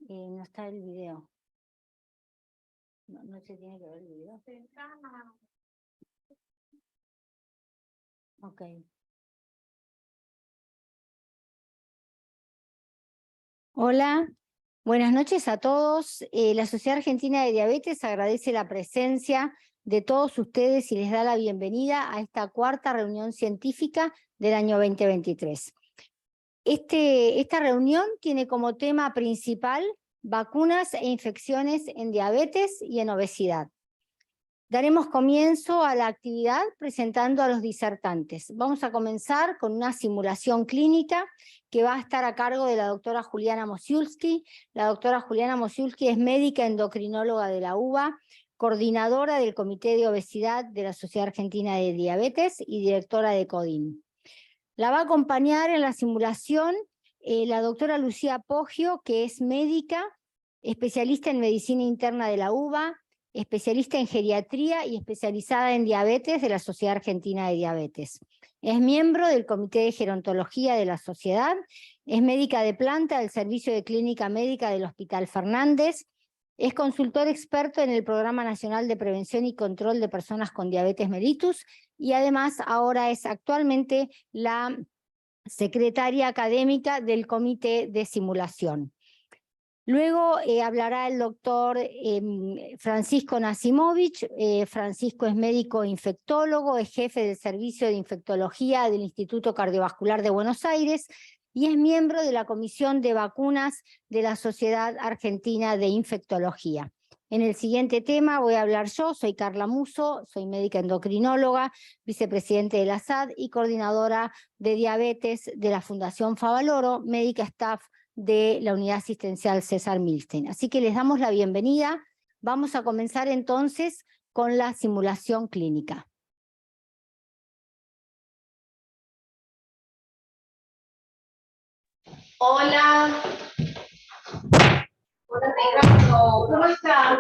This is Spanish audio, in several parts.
No está el video. No se tiene que ver el video. Ok. Hola, buenas noches a todos. La Sociedad Argentina de Diabetes agradece la presencia de todos ustedes y les da la bienvenida a esta cuarta reunión científica del año 2023. Esta reunión tiene como tema principal vacunas e infecciones en diabetes y en obesidad. Daremos comienzo a la actividad presentando a los disertantes. Vamos a comenzar con una simulación clínica que va a estar a cargo de la doctora Juliana Mosiulski. La doctora Juliana Mosiulski es médica endocrinóloga de la UBA, coordinadora del Comité de Obesidad de la Sociedad Argentina de Diabetes y directora de CODIN. La va a acompañar en la simulación la doctora Lucía Poggio, que es médica, especialista en medicina interna de la UBA, especialista en geriatría y especializada en diabetes de la Sociedad Argentina de Diabetes. Es miembro del Comité de Gerontología de la Sociedad, es médica de planta del Servicio de Clínica Médica del Hospital Fernández, es consultor experto en el Programa Nacional de Prevención y Control de Personas con Diabetes mellitus y además ahora es actualmente la secretaria académica del Comité de Simulación. Luego hablará el doctor Francisco Nasimovich. Francisco es médico infectólogo, es jefe del Servicio de Infectología del Instituto Cardiovascular de Buenos Aires y es miembro de la Comisión de Vacunas de la Sociedad Argentina de Infectología. En el siguiente tema voy a hablar yo, soy Carla Musso, soy médica endocrinóloga, vicepresidente de la SAD y coordinadora de diabetes de la Fundación Favaloro, médica staff de la Unidad Asistencial César Milstein. Así que les damos la bienvenida. Vamos a comenzar entonces con la simulación clínica. Hola. Hola Ricardo, ¿cómo estás?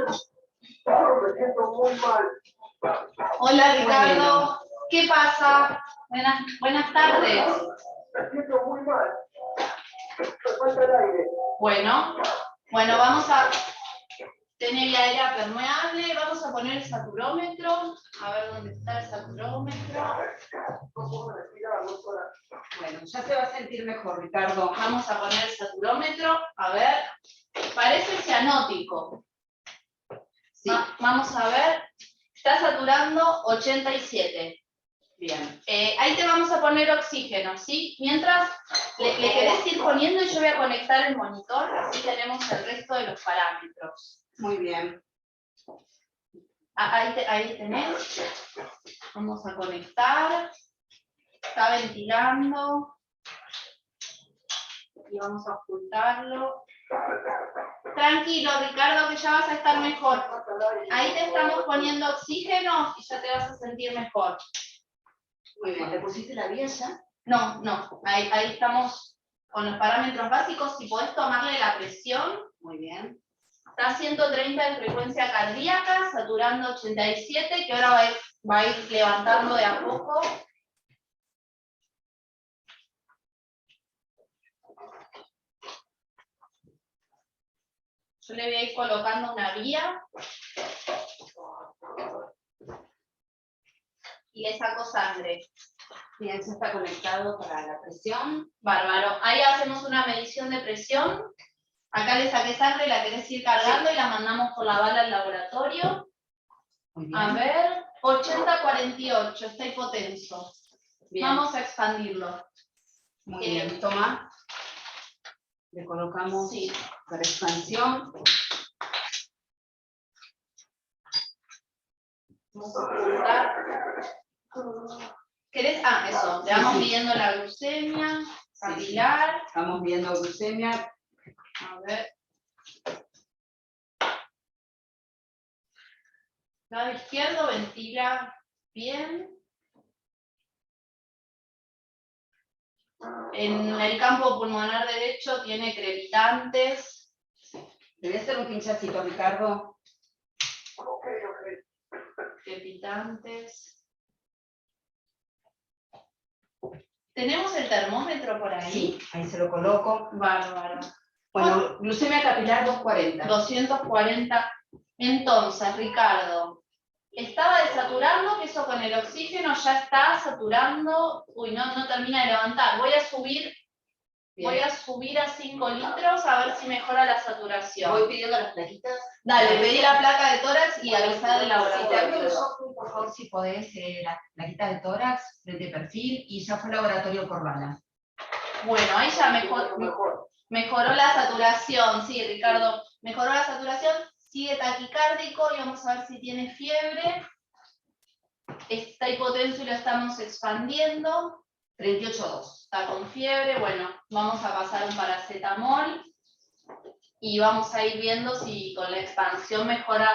Me siento muy mal. Hola Ricardo, ¿qué pasa? Buenas tardes. Me siento muy mal. Me falta el aire. Bueno, vamos a tener el aire permeable, vamos a poner el saturómetro. A ver dónde está el saturómetro. No puedo respirar, doctora. Bueno, ya se va a sentir mejor, Ricardo. Vamos a poner el saturómetro. A ver, parece cianótico. Sí. Vamos a ver. Está saturando 87. Bien. Ahí te vamos a poner oxígeno, ¿sí? Mientras le querés ir poniendo y yo voy a conectar el monitor, así tenemos el resto de los parámetros. Muy bien. Ahí tenés. Vamos a conectar. Está ventilando. Y vamos a ocultarlo. Tranquilo, Ricardo, que ya vas a estar mejor. Ahí te estamos poniendo oxígeno y ya te vas a sentir mejor. Muy bien. ¿Te pusiste la vía ya? No. Ahí estamos con los parámetros básicos. Si podés tomarle la presión. Muy bien. Está a 130 de frecuencia cardíaca, saturando 87, que ahora va a ir levantando de a poco. Yo le voy a ir colocando una vía. Y le saco sangre. Bien, se está conectado para la presión. Bárbaro. Ahí hacemos una medición de presión. Acá le saqué sangre, la querés ir cargando y la mandamos por la bala al laboratorio. Muy bien. A ver, 80-48, está hipotenso. Bien. Vamos a expandirlo. Muy bien, toma. Le colocamos para expansión. Vamos a ocultar. ¿Querés? Eso. Le vamos midiendo la glucemia capilar. Estamos viendo glucemia. A ver. Lado izquierdo ventila bien. En el campo pulmonar derecho tiene crepitantes. Debe ser un pinchacito, Ricardo. Ok. Crepitantes. ¿Tenemos el termómetro por ahí? Sí, ahí se lo coloco. Bárbaro. Bueno, glucemia capilar 240. 240. Entonces, Ricardo, estaba desaturando, que eso con el oxígeno ya está saturando. Uy, no termina de levantar. Voy a subir a 5 litros a ver si mejora la saturación. Voy pidiendo las plaquitas. Dale, pedí la placa de tórax y avisar del Si te laboratorio. abro el software, por favor, si podés, la plaquita de tórax, frente de perfil, y ya fue laboratorio por bala. Bueno, ahí ya mejoró la saturación, sí, Ricardo, mejoró la saturación, sigue taquicárdico y vamos a ver si tiene fiebre. Esta hipotensión lo estamos expandiendo. 38,2. Está con fiebre, bueno, vamos a pasar un paracetamol y vamos a ir viendo si con la expansión mejora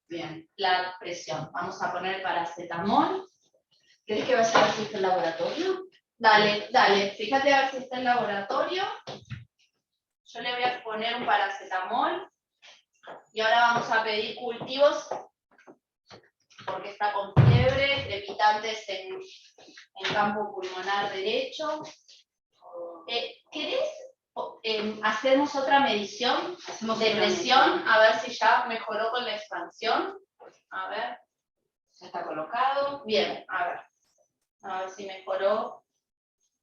bien la presión. Vamos a poner paracetamol. ¿Querés que vaya a ver si está el laboratorio? Dale, fíjate a ver si está el laboratorio. Yo le voy a poner un paracetamol y ahora vamos a pedir cultivos porque está con fiebre, crepitantes en campo pulmonar derecho. ¿Querés hacemos otra medición de presión? A ver si ya mejoró con la expansión. A ver, Ya está colocado. bien, a ver si mejoró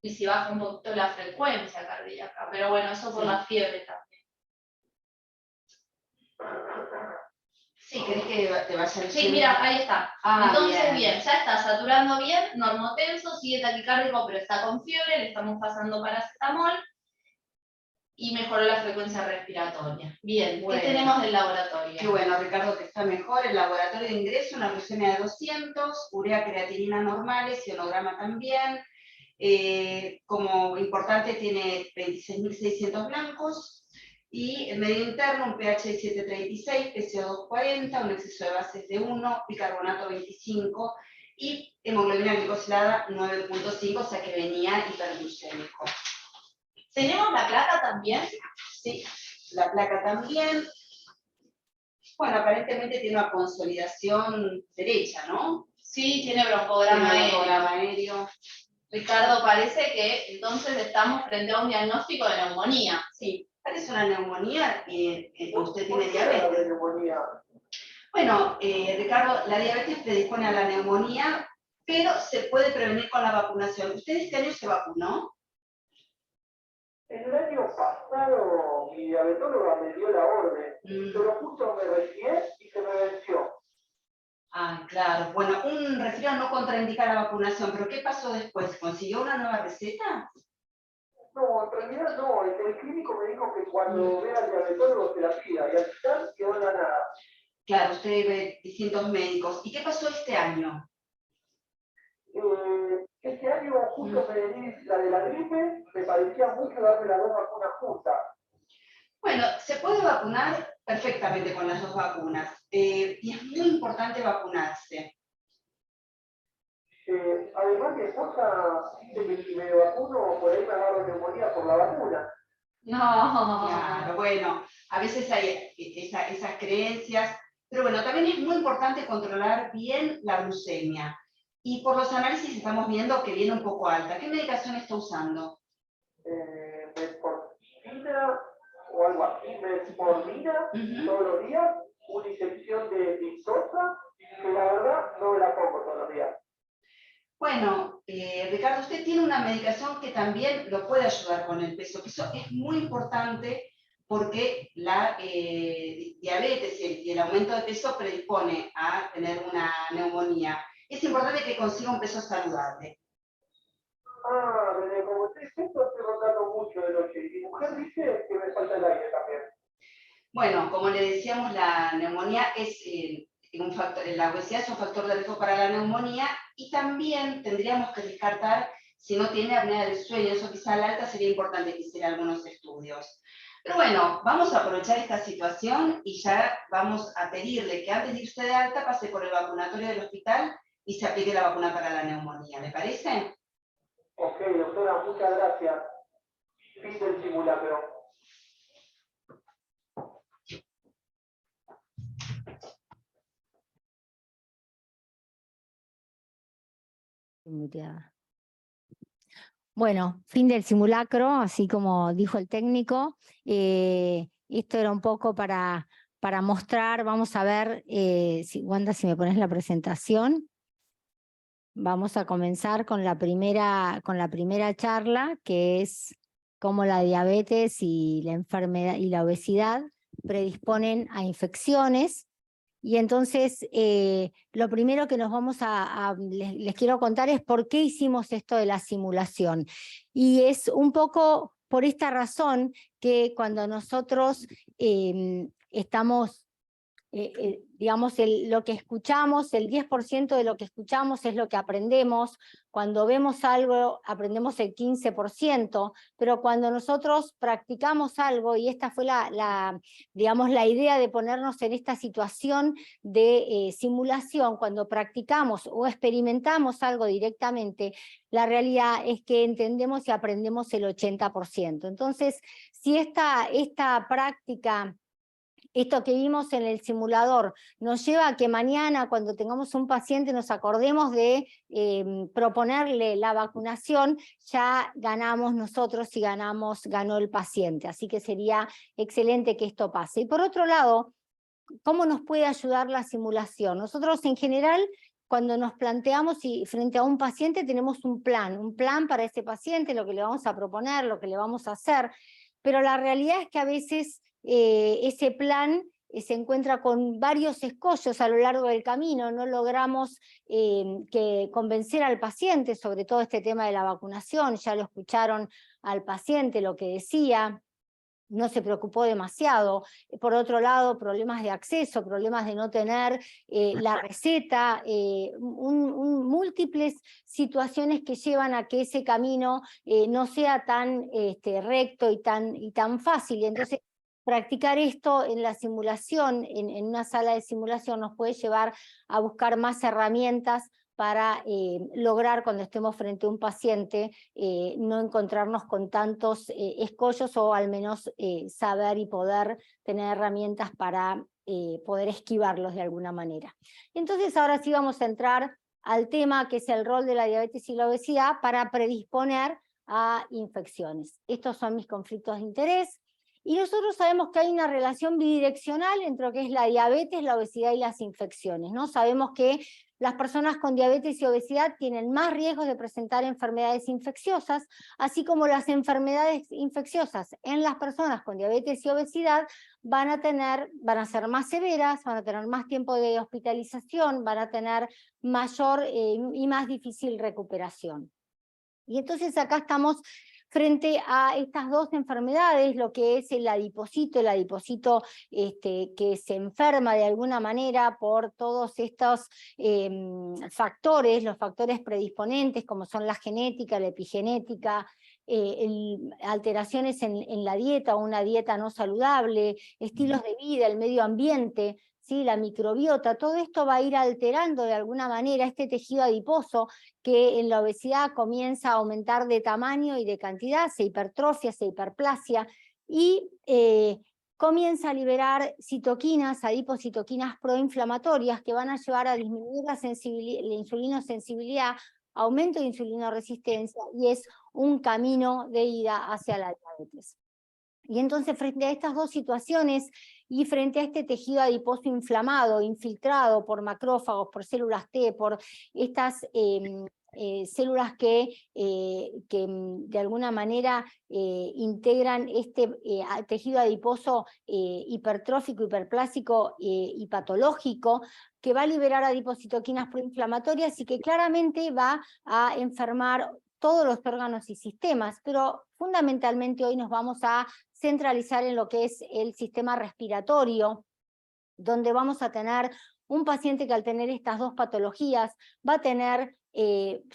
y si baja un poquito la frecuencia cardíaca. Pero bueno, eso por la fiebre también. Sí, ¿querés que te vaya a Sí, mira, ahí está. Entonces, bien, ya está saturando bien, normotenso, sigue taquicárdico, pero está con fiebre, le estamos pasando paracetamol y mejoró la frecuencia respiratoria. Bien, bueno. ¿Qué tenemos del laboratorio? Qué bueno, Ricardo, que está mejor. El laboratorio de ingreso, una glucemia de 200, urea creatinina normales, ionograma también. Como importante tiene 26.600 blancos. Y el medio interno, un pH de 7,36, PCO 2,40, un exceso de bases de 1, bicarbonato 25 y hemoglobina glicosilada 9,5, o sea que venía hiperglucémico. ¿Tenemos la placa también? Sí, la placa también. Bueno, aparentemente tiene una consolidación derecha, ¿no? Sí, tiene broncograma aéreo. Ricardo, parece que entonces estamos frente a un diagnóstico de neumonía. Sí, parece una neumonía y usted tiene ¿Por qué diabetes. la neumonía? Bueno, Ricardo, la diabetes predispone a la neumonía, pero se puede prevenir con la vacunación. ¿Usted este año se vacunó? El año pasado mi diabetóloga me dio la orden, pero justo me resfrié y se me venció. Ah, claro. Bueno, un resfriado no contraindica la vacunación, pero ¿qué pasó después? ¿Consiguió una nueva receta? No, en realidad no. El clínico me dijo que cuando vea al diabetólogo se la pida y al final quedó en la nada. Claro, usted ve distintos médicos. ¿Y qué pasó este año? Este año justo me di la de la gripe, me parecía mucho darme las dos vacunas juntas. Bueno, se puede vacunar perfectamente con las dos vacunas y es muy importante vacunarse. Además, mi esposa dice que si me vacuno, por ahí me agarro neumonía por la vacuna. No. Claro, bueno, a veces hay esas creencias, pero bueno, también es muy importante controlar bien la glucemia. Y por los análisis estamos viendo que viene un poco alta. ¿Qué medicación está usando? Metformina o algo así, metformina todos los días, una inyección de victosa, que la verdad no me la pongo todos los días. Bueno, Ricardo, usted tiene una medicación que también lo puede ayudar con el peso, que eso es muy importante porque la diabetes y el aumento de peso predispone a tener una neumonía. Es importante que consiga un peso saludable. Ah, desde como 3 esto estoy rotando mucho de noche y mi mujer dice que me falta el aire también. Bueno, como le decíamos, la neumonía es un factor, la obesidad es un factor de riesgo para la neumonía y también tendríamos que descartar si no tiene apnea del sueño, eso quizá al alta sería importante que hiciera algunos estudios. Pero bueno, vamos a aprovechar esta situación y ya vamos a pedirle que antes de irse de alta pase por el vacunatorio del hospital y se aplique la vacuna para la neumonía, ¿le parece? Ok, doctora, muchas gracias. Fin del simulacro. Muteada. Bueno, fin del simulacro, así como dijo el técnico. Esto era un poco para mostrar, vamos a ver, Wanda, si me pones la presentación. Vamos a comenzar con la primera charla, que es cómo la diabetes y la enfermedad y la obesidad predisponen a infecciones. Y entonces, lo primero que nos vamos les quiero contar es por qué hicimos esto de la simulación. Y es un poco por esta razón que cuando nosotros estamos, digamos, lo que escuchamos, el 10% de lo que escuchamos es lo que aprendemos. Cuando vemos algo, aprendemos el 15%, pero cuando nosotros practicamos algo, y esta fue digamos, la idea de ponernos en esta situación de simulación, cuando practicamos o experimentamos algo directamente, la realidad es que entendemos y aprendemos el 80%. Entonces, si esta práctica, esto que vimos en el simulador, nos lleva a que mañana, cuando tengamos un paciente, nos acordemos de proponerle la vacunación, ya ganamos nosotros y ganó el paciente. Así que sería excelente que esto pase. Y por otro lado, ¿cómo nos puede ayudar la simulación? Nosotros en general, cuando nos planteamos y frente a un paciente, tenemos un plan para ese paciente, lo que le vamos a proponer, lo que le vamos a hacer, pero la realidad es que a veces ese plan se encuentra con varios escollos a lo largo del camino, no logramos convencer al paciente sobre todo este tema de la vacunación, ya lo escucharon al paciente lo que decía, no se preocupó demasiado. Por otro lado, problemas de acceso, problemas de no tener la receta, múltiples situaciones que llevan a que ese camino no sea tan recto y tan fácil. Y entonces, practicar esto en la simulación, en una sala de simulación, nos puede llevar a buscar más herramientas para lograr, cuando estemos frente a un paciente, no encontrarnos con tantos escollos, o al menos saber y poder tener herramientas para poder esquivarlos de alguna manera. Entonces ahora sí vamos a entrar al tema que es el rol de la diabetes y la obesidad para predisponer a infecciones. Estos son mis conflictos de interés. Y nosotros sabemos que hay una relación bidireccional entre lo que es la diabetes, la obesidad y las infecciones, ¿no? Sabemos que las personas con diabetes y obesidad tienen más riesgos de presentar enfermedades infecciosas, así como las enfermedades infecciosas en las personas con diabetes y obesidad van a ser más severas, van a tener más tiempo de hospitalización, van a tener mayor y más difícil recuperación. Y entonces acá estamos frente a estas dos enfermedades, lo que es el adipocito que se enferma de alguna manera por todos estos factores, los factores predisponentes, como son la genética, la epigenética, alteraciones en la dieta, o una dieta no saludable, estilos de vida, el medio ambiente, ¿sí? La microbiota, todo esto va a ir alterando de alguna manera este tejido adiposo que en la obesidad comienza a aumentar de tamaño y de cantidad, se hipertrofia, se hiperplasia, y comienza a liberar citoquinas, adipocitoquinas proinflamatorias, que van a llevar a disminuir la insulinosensibilidad, aumento de insulinoresistencia, y es un camino de ida hacia la diabetes. Y entonces, frente a estas dos situaciones y frente a este tejido adiposo inflamado, infiltrado por macrófagos, por células T, por estas células que de alguna manera integran este tejido adiposo hipertrófico, hiperplásico y patológico, que va a liberar adipocitoquinas proinflamatorias y que claramente va a enfermar todos los órganos y sistemas, pero fundamentalmente hoy nos vamos a centralizar en lo que es el sistema respiratorio, donde vamos a tener un paciente que al tener estas dos patologías va a tener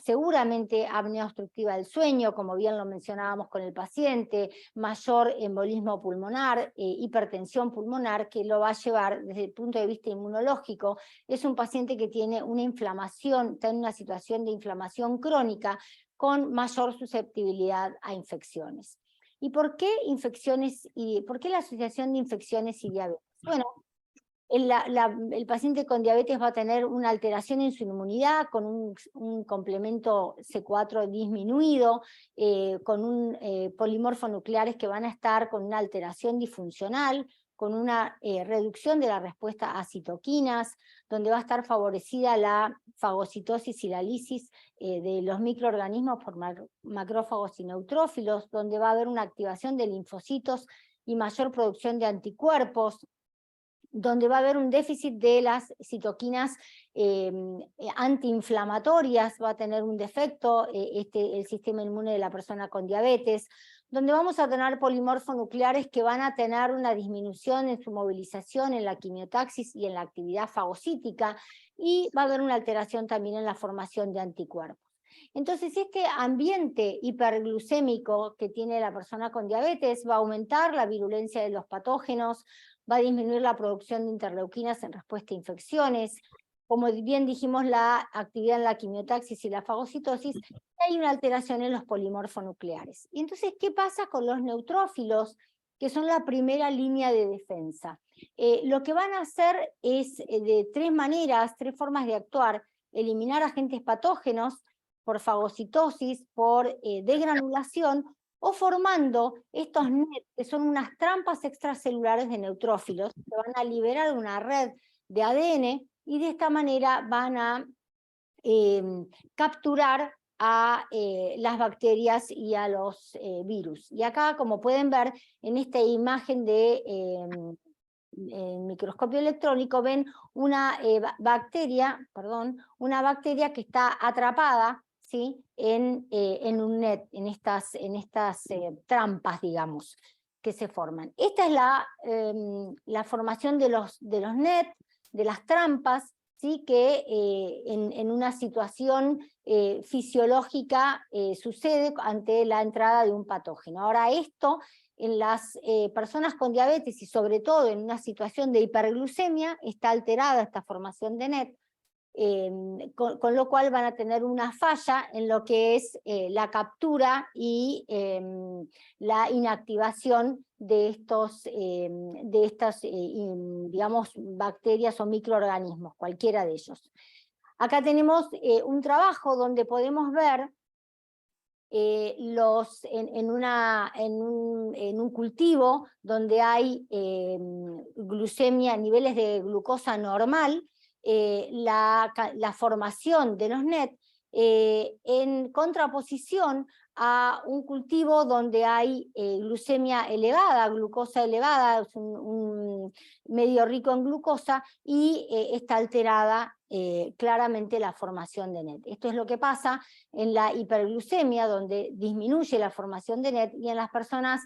seguramente apnea obstructiva del sueño, como bien lo mencionábamos con el paciente, mayor embolismo pulmonar, hipertensión pulmonar, que lo va a llevar desde el punto de vista inmunológico. Es un paciente que tiene una inflamación, está en una situación de inflamación crónica, con mayor susceptibilidad a infecciones. ¿Y por qué infecciones por qué la asociación de infecciones y diabetes? Bueno, El paciente con diabetes va a tener una alteración en su inmunidad con un complemento C4 disminuido, con un polimorfo nucleares que van a estar con una alteración disfuncional, con una reducción de la respuesta a citoquinas, donde va a estar favorecida la fagocitosis y la lisis de los microorganismos por macrófagos y neutrófilos, donde va a haber una activación de linfocitos y mayor producción de anticuerpos, donde va a haber un déficit de las citoquinas antiinflamatorias, va a tener un defecto el sistema inmune de la persona con diabetes, donde vamos a tener polimorfonucleares que van a tener una disminución en su movilización, en la quimiotaxis y en la actividad fagocítica, y va a haber una alteración también en la formación de anticuerpos. Entonces, este ambiente hiperglucémico que tiene la persona con diabetes va a aumentar la virulencia de los patógenos, va a disminuir la producción de interleuquinas en respuesta a infecciones, como bien dijimos, la actividad en la quimiotaxis y la fagocitosis, y hay una alteración en los polimorfonucleares. Y entonces, ¿qué pasa con los neutrófilos, que son la primera línea de defensa? Lo que van a hacer es, de tres maneras, tres formas de actuar: eliminar agentes patógenos por fagocitosis, por degranulación, o formando estos NET, que son unas trampas extracelulares de neutrófilos, que van a liberar una red de ADN, y de esta manera van a capturar a las bacterias y a los virus. Y acá, como pueden ver, en esta imagen de microscopio electrónico, ven una bacteria que está atrapada, ¿sí?, en un net, en estas trampas, digamos, que se forman. Esta es la formación de los net, de las trampas, ¿sí?, que en una situación fisiológica sucede ante la entrada de un patógeno. Ahora, esto en las personas con diabetes, y sobre todo en una situación de hiperglucemia, está alterada esta formación de NET, con lo cual van a tener una falla en lo que es la captura y la inactivación de estas digamos, bacterias o microorganismos, cualquiera de ellos. Acá tenemos un trabajo donde podemos ver en un cultivo donde hay glucemia, niveles de glucosa normal, la formación de los NET en contraposición a un cultivo donde hay glucemia elevada, glucosa elevada, es un medio rico en glucosa, y está alterada claramente la formación de NET. Esto es lo que pasa en la hiperglucemia, donde disminuye la formación de NET, y en las personas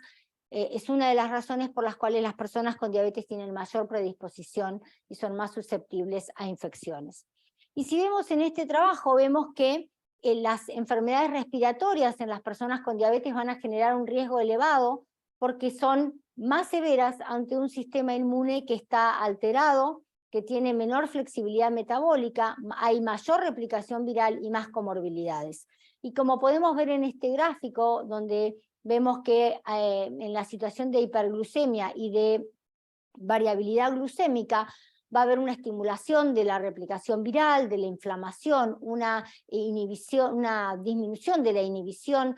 es una de las razones por las cuales las personas con diabetes tienen mayor predisposición y son más susceptibles a infecciones. Y si vemos en este trabajo, vemos que las enfermedades respiratorias en las personas con diabetes van a generar un riesgo elevado, porque son más severas ante un sistema inmune que está alterado, que tiene menor flexibilidad metabólica, hay mayor replicación viral y más comorbilidades. Y como podemos ver en este gráfico, donde vemos que en la situación de hiperglucemia y de variabilidad glucémica, va a haber una estimulación de la replicación viral, de la inflamación, una disminución de la inhibición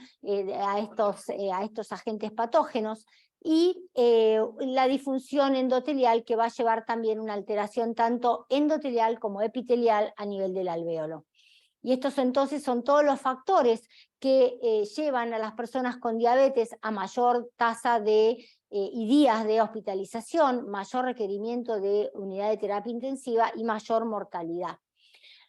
a estos agentes patógenos, y la disfunción endotelial, que va a llevar también una alteración tanto endotelial como epitelial a nivel del alvéolo. Y estos entonces son todos los factores que llevan a las personas con diabetes a mayor tasa y días de hospitalización, mayor requerimiento de unidad de terapia intensiva y mayor mortalidad.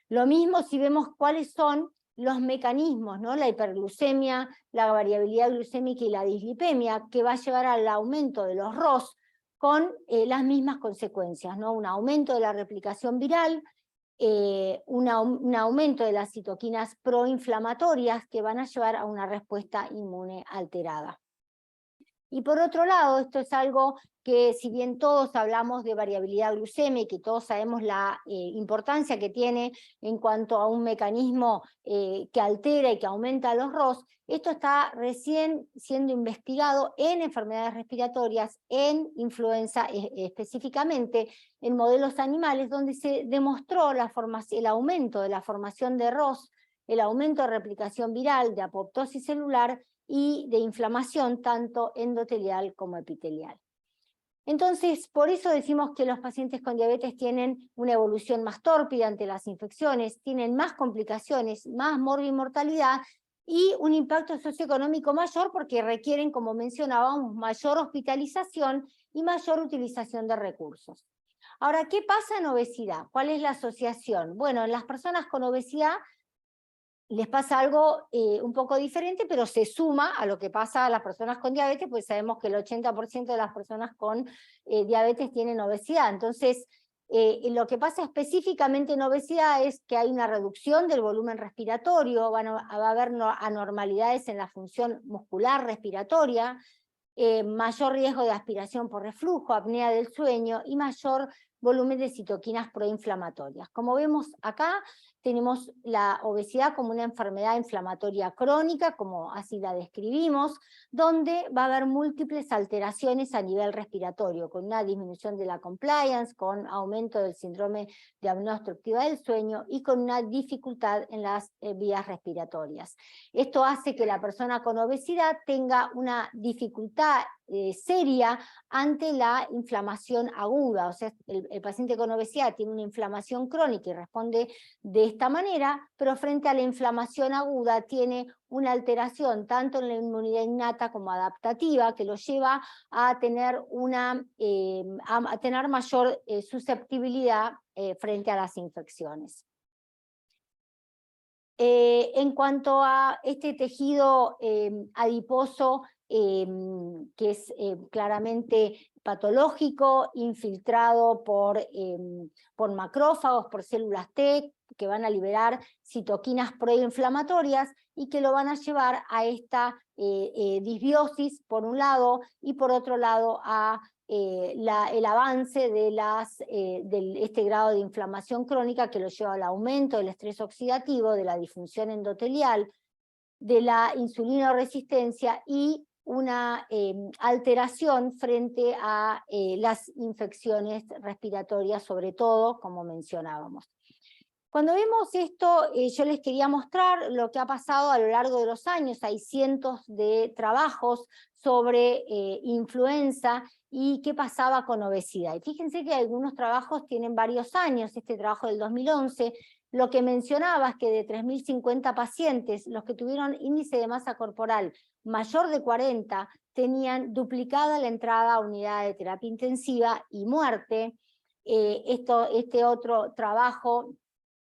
Lo mismo si vemos cuáles son los mecanismos, ¿no? La hiperglucemia, la variabilidad glucémica y la dislipemia, que va a llevar al aumento de los ROS con las mismas consecuencias, ¿no? Un aumento de la replicación viral, un aumento de las citoquinas proinflamatorias que van a llevar a una respuesta inmune alterada. Y por otro lado, esto es algo que si bien todos hablamos de variabilidad glucémica y todos sabemos la importancia que tiene en cuanto a un mecanismo que altera y que aumenta los ROS, esto está recién siendo investigado en enfermedades respiratorias, en influenza específicamente, en modelos animales, donde se demostró el aumento de la formación de ROS, el aumento de replicación viral, de apoptosis celular y de inflamación tanto endotelial como epitelial. Entonces, por eso decimos que los pacientes con diabetes tienen una evolución más tórpida ante las infecciones, tienen más complicaciones, más morbimortalidad y un impacto socioeconómico mayor porque requieren, como mencionábamos, mayor hospitalización y mayor utilización de recursos. Ahora, ¿qué pasa en obesidad? ¿Cuál es la asociación? Bueno, en las personas con obesidad les pasa algo un poco diferente, pero se suma a lo que pasa a las personas con diabetes, pues sabemos que el 80% de las personas con diabetes tienen obesidad. Entonces, lo que pasa específicamente en obesidad es que hay una reducción del volumen respiratorio, va a haber anormalidades en la función muscular respiratoria, mayor riesgo de aspiración por reflujo, apnea del sueño y mayor volumen de citoquinas proinflamatorias. Como vemos acá, tenemos la obesidad como una enfermedad inflamatoria crónica, como así la describimos, donde va a haber múltiples alteraciones a nivel respiratorio, con una disminución de la compliance, con aumento del síndrome de apnea obstructiva del sueño y con una dificultad en las vías respiratorias. Esto hace que la persona con obesidad tenga una dificultad seria ante la inflamación aguda, o sea, el paciente con obesidad tiene una inflamación crónica y responde de esta manera, pero frente a la inflamación aguda tiene una alteración tanto en la inmunidad innata como adaptativa que lo lleva a tener, a tener mayor susceptibilidad frente a las infecciones. En cuanto a este tejido adiposo, que es claramente patológico, infiltrado por macrófagos, por células T, que van a liberar citoquinas proinflamatorias y que lo van a llevar a esta disbiosis, por un lado, y por otro lado a el avance de este grado de inflamación crónica que lo lleva al aumento del estrés oxidativo, de la disfunción endotelial, de la insulinoresistencia y una alteración frente a las infecciones respiratorias, sobre todo, como mencionábamos. Cuando vemos esto, yo les quería mostrar lo que ha pasado a lo largo de los años. Hay cientos de trabajos sobre influenza y qué pasaba con obesidad. Y fíjense que algunos trabajos tienen varios años. Este trabajo del 2011, lo que mencionaba es que de 3.050 pacientes, los que tuvieron índice de masa corporal mayor de 40, tenían duplicada la entrada a unidad de terapia intensiva y muerte. Este otro trabajo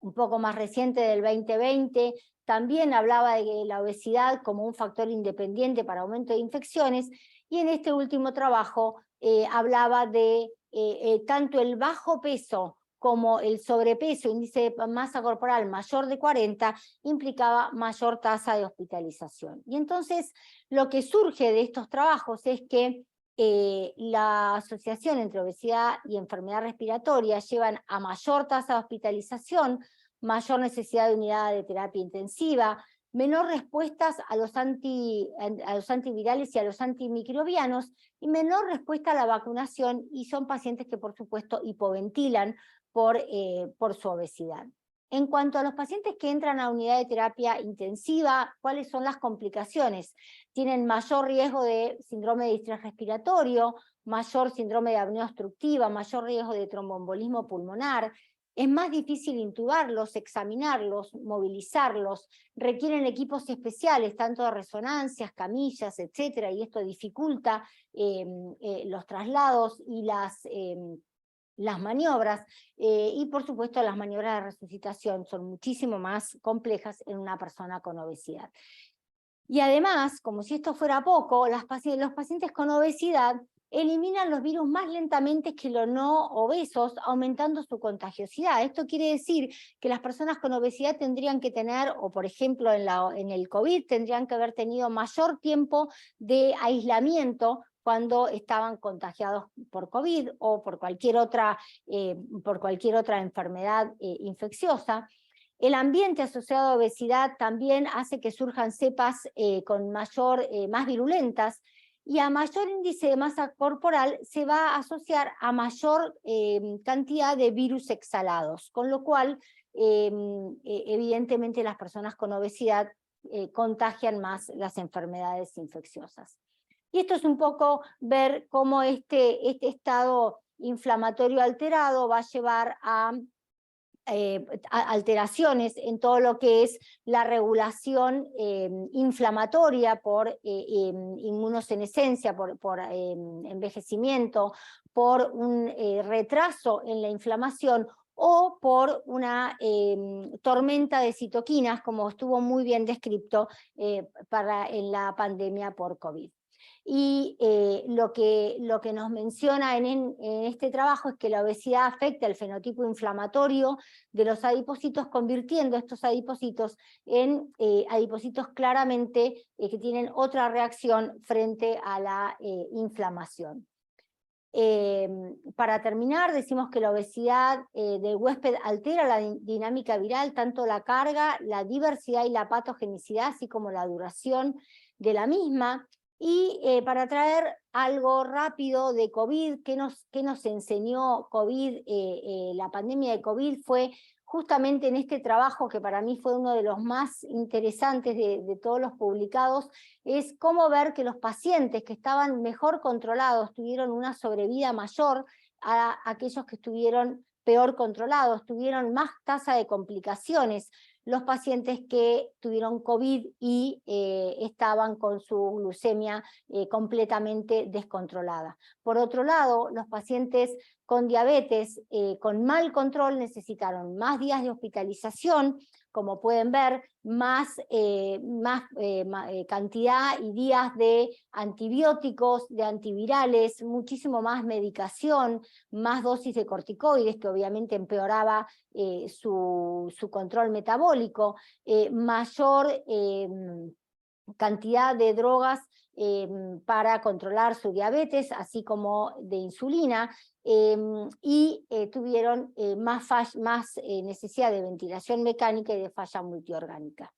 un poco más reciente del 2020, también hablaba de la obesidad como un factor independiente para aumento de infecciones, y en este último trabajo hablaba de tanto el bajo peso como el sobrepeso, índice de masa corporal mayor de 40, implicaba mayor tasa de hospitalización. Y entonces lo que surge de estos trabajos es que la asociación entre obesidad y enfermedad respiratoria llevan a mayor tasa de hospitalización, mayor necesidad de unidad de terapia intensiva, menor respuestas a los antivirales y a los antimicrobianos, y menor respuesta a la vacunación, y son pacientes que por supuesto hipoventilan por su obesidad. En cuanto a los pacientes que entran a unidad de terapia intensiva, ¿cuáles son las complicaciones? Tienen mayor riesgo de síndrome de distrés respiratorio, mayor síndrome de apnea obstructiva, mayor riesgo de tromboembolismo pulmonar. Es más difícil intubarlos, examinarlos, movilizarlos, requieren equipos especiales, tanto de resonancias, camillas, etcétera, y esto dificulta los traslados y las maniobras, y por supuesto las maniobras de resucitación son muchísimo más complejas en una persona con obesidad. Y además, como si esto fuera poco, los pacientes con obesidad eliminan los virus más lentamente que los no obesos, aumentando su contagiosidad. Esto quiere decir que las personas con obesidad tendrían que tener, o por ejemplo en el COVID, tendrían que haber tenido mayor tiempo de aislamiento cuando estaban contagiados por COVID o por cualquier otra enfermedad infecciosa. El ambiente asociado a obesidad también hace que surjan cepas más virulentas, y a mayor índice de masa corporal se va a asociar a mayor cantidad de virus exhalados, con lo cual evidentemente las personas con obesidad contagian más las enfermedades infecciosas. Y esto es un poco ver cómo este estado inflamatorio alterado va a llevar a alteraciones en todo lo que es la regulación inflamatoria por inmunosenescencia, por envejecimiento, por un retraso en la inflamación o por una tormenta de citoquinas, como estuvo muy bien descrito en la pandemia por COVID. Y lo que nos menciona en este trabajo es que la obesidad afecta el fenotipo inflamatorio de los adipocitos, convirtiendo estos adipocitos en adipocitos claramente que tienen otra reacción frente a la inflamación. Para terminar, decimos que la obesidad del huésped altera la dinámica viral, tanto la carga, la diversidad y la patogenicidad, así como la duración de la misma. Y para traer algo rápido de COVID, ¿qué nos enseñó COVID? La pandemia de COVID fue justamente en este trabajo, que para mí fue uno de los más interesantes de todos los publicados, es cómo ver que los pacientes que estaban mejor controlados tuvieron una sobrevida mayor a aquellos que estuvieron peor controlados, tuvieron más tasa de complicaciones los pacientes que tuvieron COVID y estaban con su glucemia completamente descontrolada. Por otro lado, los pacientes con diabetes con mal control necesitaron más días de hospitalización, como pueden ver, más cantidad y días de antibióticos, de antivirales, muchísimo más medicación, más dosis de corticoides, que obviamente empeoraba su control metabólico, mayor cantidad de drogas para controlar su diabetes, así como de insulina, y tuvieron más necesidad de ventilación mecánica y de falla multiorgánica.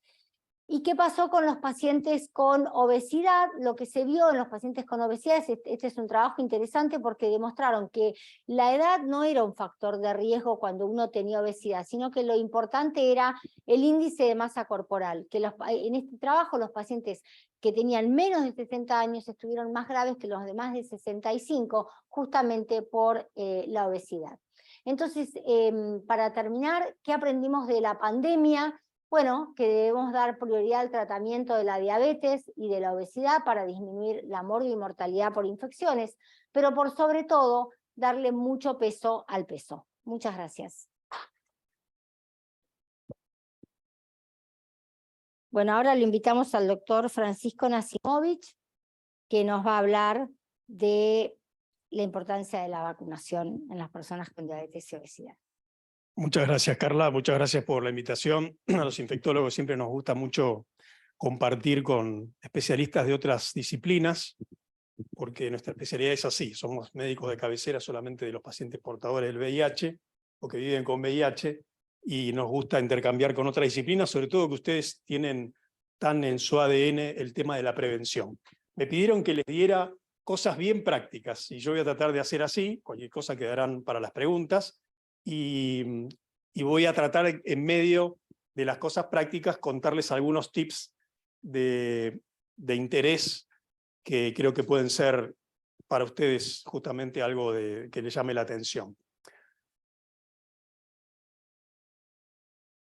¿Y qué pasó con los pacientes con obesidad? Lo que se vio en los pacientes con obesidad, este es un trabajo interesante porque demostraron que la edad no era un factor de riesgo cuando uno tenía obesidad, sino que lo importante era el índice de masa corporal, que en este trabajo los pacientes que tenían menos de 60 años estuvieron más graves que los de más de 65, justamente por la obesidad. Entonces, para terminar, ¿qué aprendimos de la pandemia? Bueno, que debemos dar prioridad al tratamiento de la diabetes y de la obesidad para disminuir la mortalidad por infecciones, pero por sobre todo, darle mucho peso al peso. Muchas gracias. Bueno, ahora lo invitamos al doctor Francisco Nasimovich, que nos va a hablar de la importancia de la vacunación en las personas con diabetes y obesidad. Muchas gracias, Carla. Muchas gracias por la invitación. A los infectólogos siempre nos gusta mucho compartir con especialistas de otras disciplinas, porque nuestra especialidad es así. Somos médicos de cabecera solamente de los pacientes portadores del VIH o que viven con VIH, y nos gusta intercambiar con otras disciplinas, sobre todo que ustedes tienen tan en su ADN el tema de la prevención. Me pidieron que les diera cosas bien prácticas, y yo voy a tratar de hacer así. Cualquier cosa quedarán para las preguntas. Y voy a tratar en medio de las cosas prácticas contarles algunos tips de interés que creo que pueden ser para ustedes justamente algo que les llame la atención.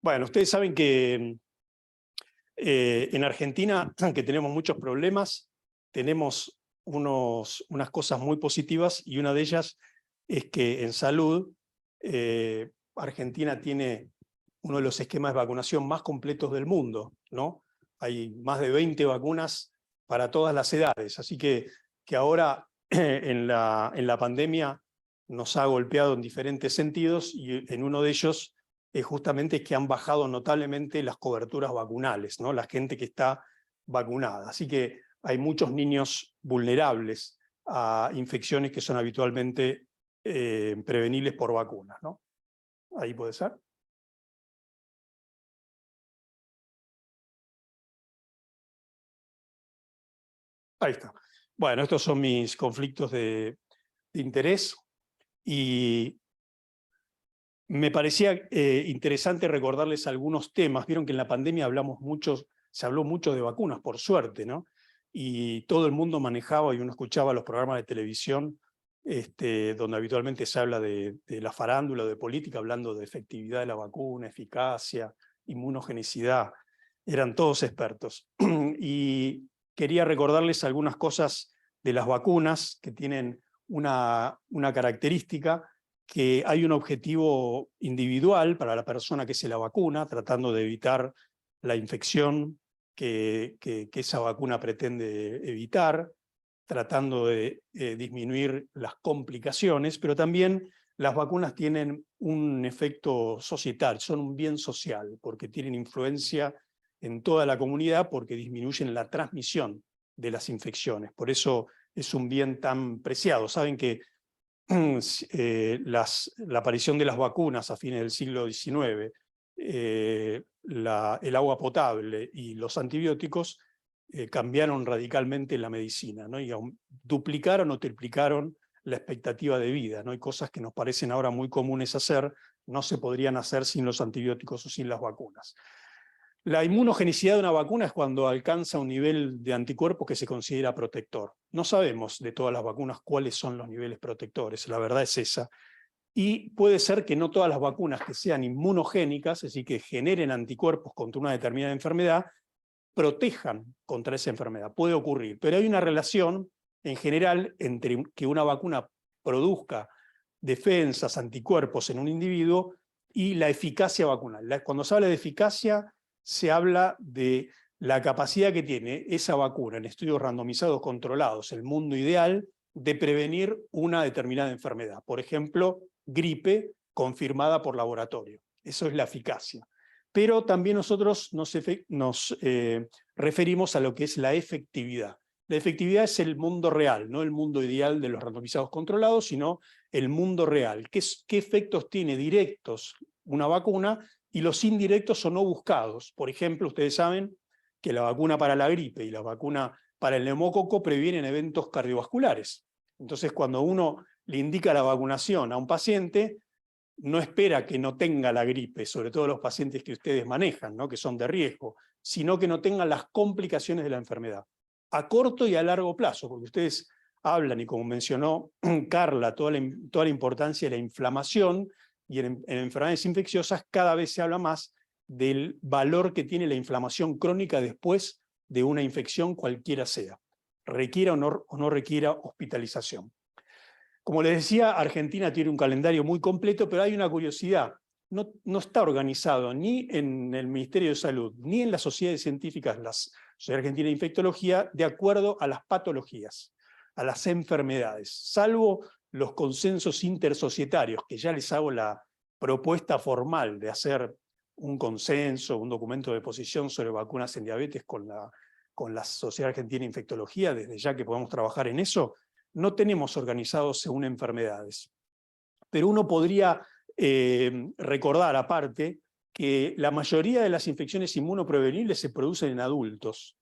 Bueno, ustedes saben que en Argentina, que tenemos muchos problemas, tenemos unas cosas muy positivas, y una de ellas es que en salud Argentina tiene uno de los esquemas de vacunación más completos del mundo, ¿no? Hay más de 20 vacunas para todas las edades, así que ahora en la pandemia nos ha golpeado en diferentes sentidos, y en uno de ellos justamente es que han bajado notablemente las coberturas vacunales, ¿no? La gente que está vacunada. Así que hay muchos niños vulnerables a infecciones que son habitualmente prevenibles por vacunas, ¿no? Ahí puede ser. Ahí está. Bueno, estos son mis conflictos de interés, y me parecía interesante recordarles algunos temas. Vieron que en la pandemia se habló mucho de vacunas, por suerte, ¿no? Y todo el mundo manejaba, y uno escuchaba los programas de televisión donde habitualmente se habla de la farándula, de política, hablando de efectividad de la vacuna, eficacia, inmunogenicidad. Eran todos expertos. Y quería recordarles algunas cosas de las vacunas que tienen una característica, que hay un objetivo individual para la persona que se la vacuna, tratando de evitar la infección que esa vacuna pretende evitar, tratando de disminuir las complicaciones, pero también las vacunas tienen un efecto societal, son un bien social, porque tienen influencia en toda la comunidad, porque disminuyen la transmisión de las infecciones. Por eso es un bien tan preciado. Saben que la aparición de las vacunas a fines del siglo XIX, el agua potable y los antibióticos cambiaron radicalmente la medicina, ¿no? Y duplicaron o triplicaron la expectativa de vida, ¿no? Hay cosas que nos parecen ahora muy comunes hacer, no se podrían hacer sin los antibióticos o sin las vacunas. La inmunogenicidad de una vacuna es cuando alcanza un nivel de anticuerpos que se considera protector. No sabemos de todas las vacunas cuáles son los niveles protectores, la verdad es esa. Y puede ser que no todas las vacunas que sean inmunogénicas, es decir, que generen anticuerpos contra una determinada enfermedad, protejan contra esa enfermedad. Puede ocurrir, pero hay una relación en general entre que una vacuna produzca defensas, anticuerpos en un individuo y la eficacia vacunal. Cuando se habla de eficacia, se habla de la capacidad que tiene esa vacuna en estudios randomizados controlados, el mundo ideal, de prevenir una determinada enfermedad. Por ejemplo, gripe confirmada por laboratorio. Eso es la eficacia. Pero también nosotros nos referimos a lo que es la efectividad. La efectividad es el mundo real, no el mundo ideal de los randomizados controlados, sino el mundo real. ¿Qué efectos tiene directos una vacuna y los indirectos o no buscados? Por ejemplo, ustedes saben que la vacuna para la gripe y la vacuna para el neumococo previenen eventos cardiovasculares. Entonces, cuando uno le indica la vacunación a un paciente, no espera que no tenga la gripe, sobre todo los pacientes que ustedes manejan, ¿no? Que son de riesgo, sino que no tengan las complicaciones de la enfermedad, a corto y a largo plazo, porque ustedes hablan, y como mencionó Carla, toda la importancia de la inflamación, y en enfermedades infecciosas cada vez se habla más del valor que tiene la inflamación crónica después de una infección cualquiera sea, requiera o no requiera hospitalización. Como les decía, Argentina tiene un calendario muy completo, pero hay una curiosidad. No está organizado ni en el Ministerio de Salud, ni en las sociedades científicas, la Sociedad Argentina de Infectología, de acuerdo a las patologías, a las enfermedades, salvo los consensos intersocietarios, que ya les hago la propuesta formal de hacer un consenso, un documento de posición sobre vacunas en diabetes con la Sociedad Argentina de Infectología, desde ya que podemos trabajar en eso. No tenemos organizados según enfermedades. Pero uno podría recordar, aparte, que la mayoría de las infecciones inmunoprevenibles se producen en adultos,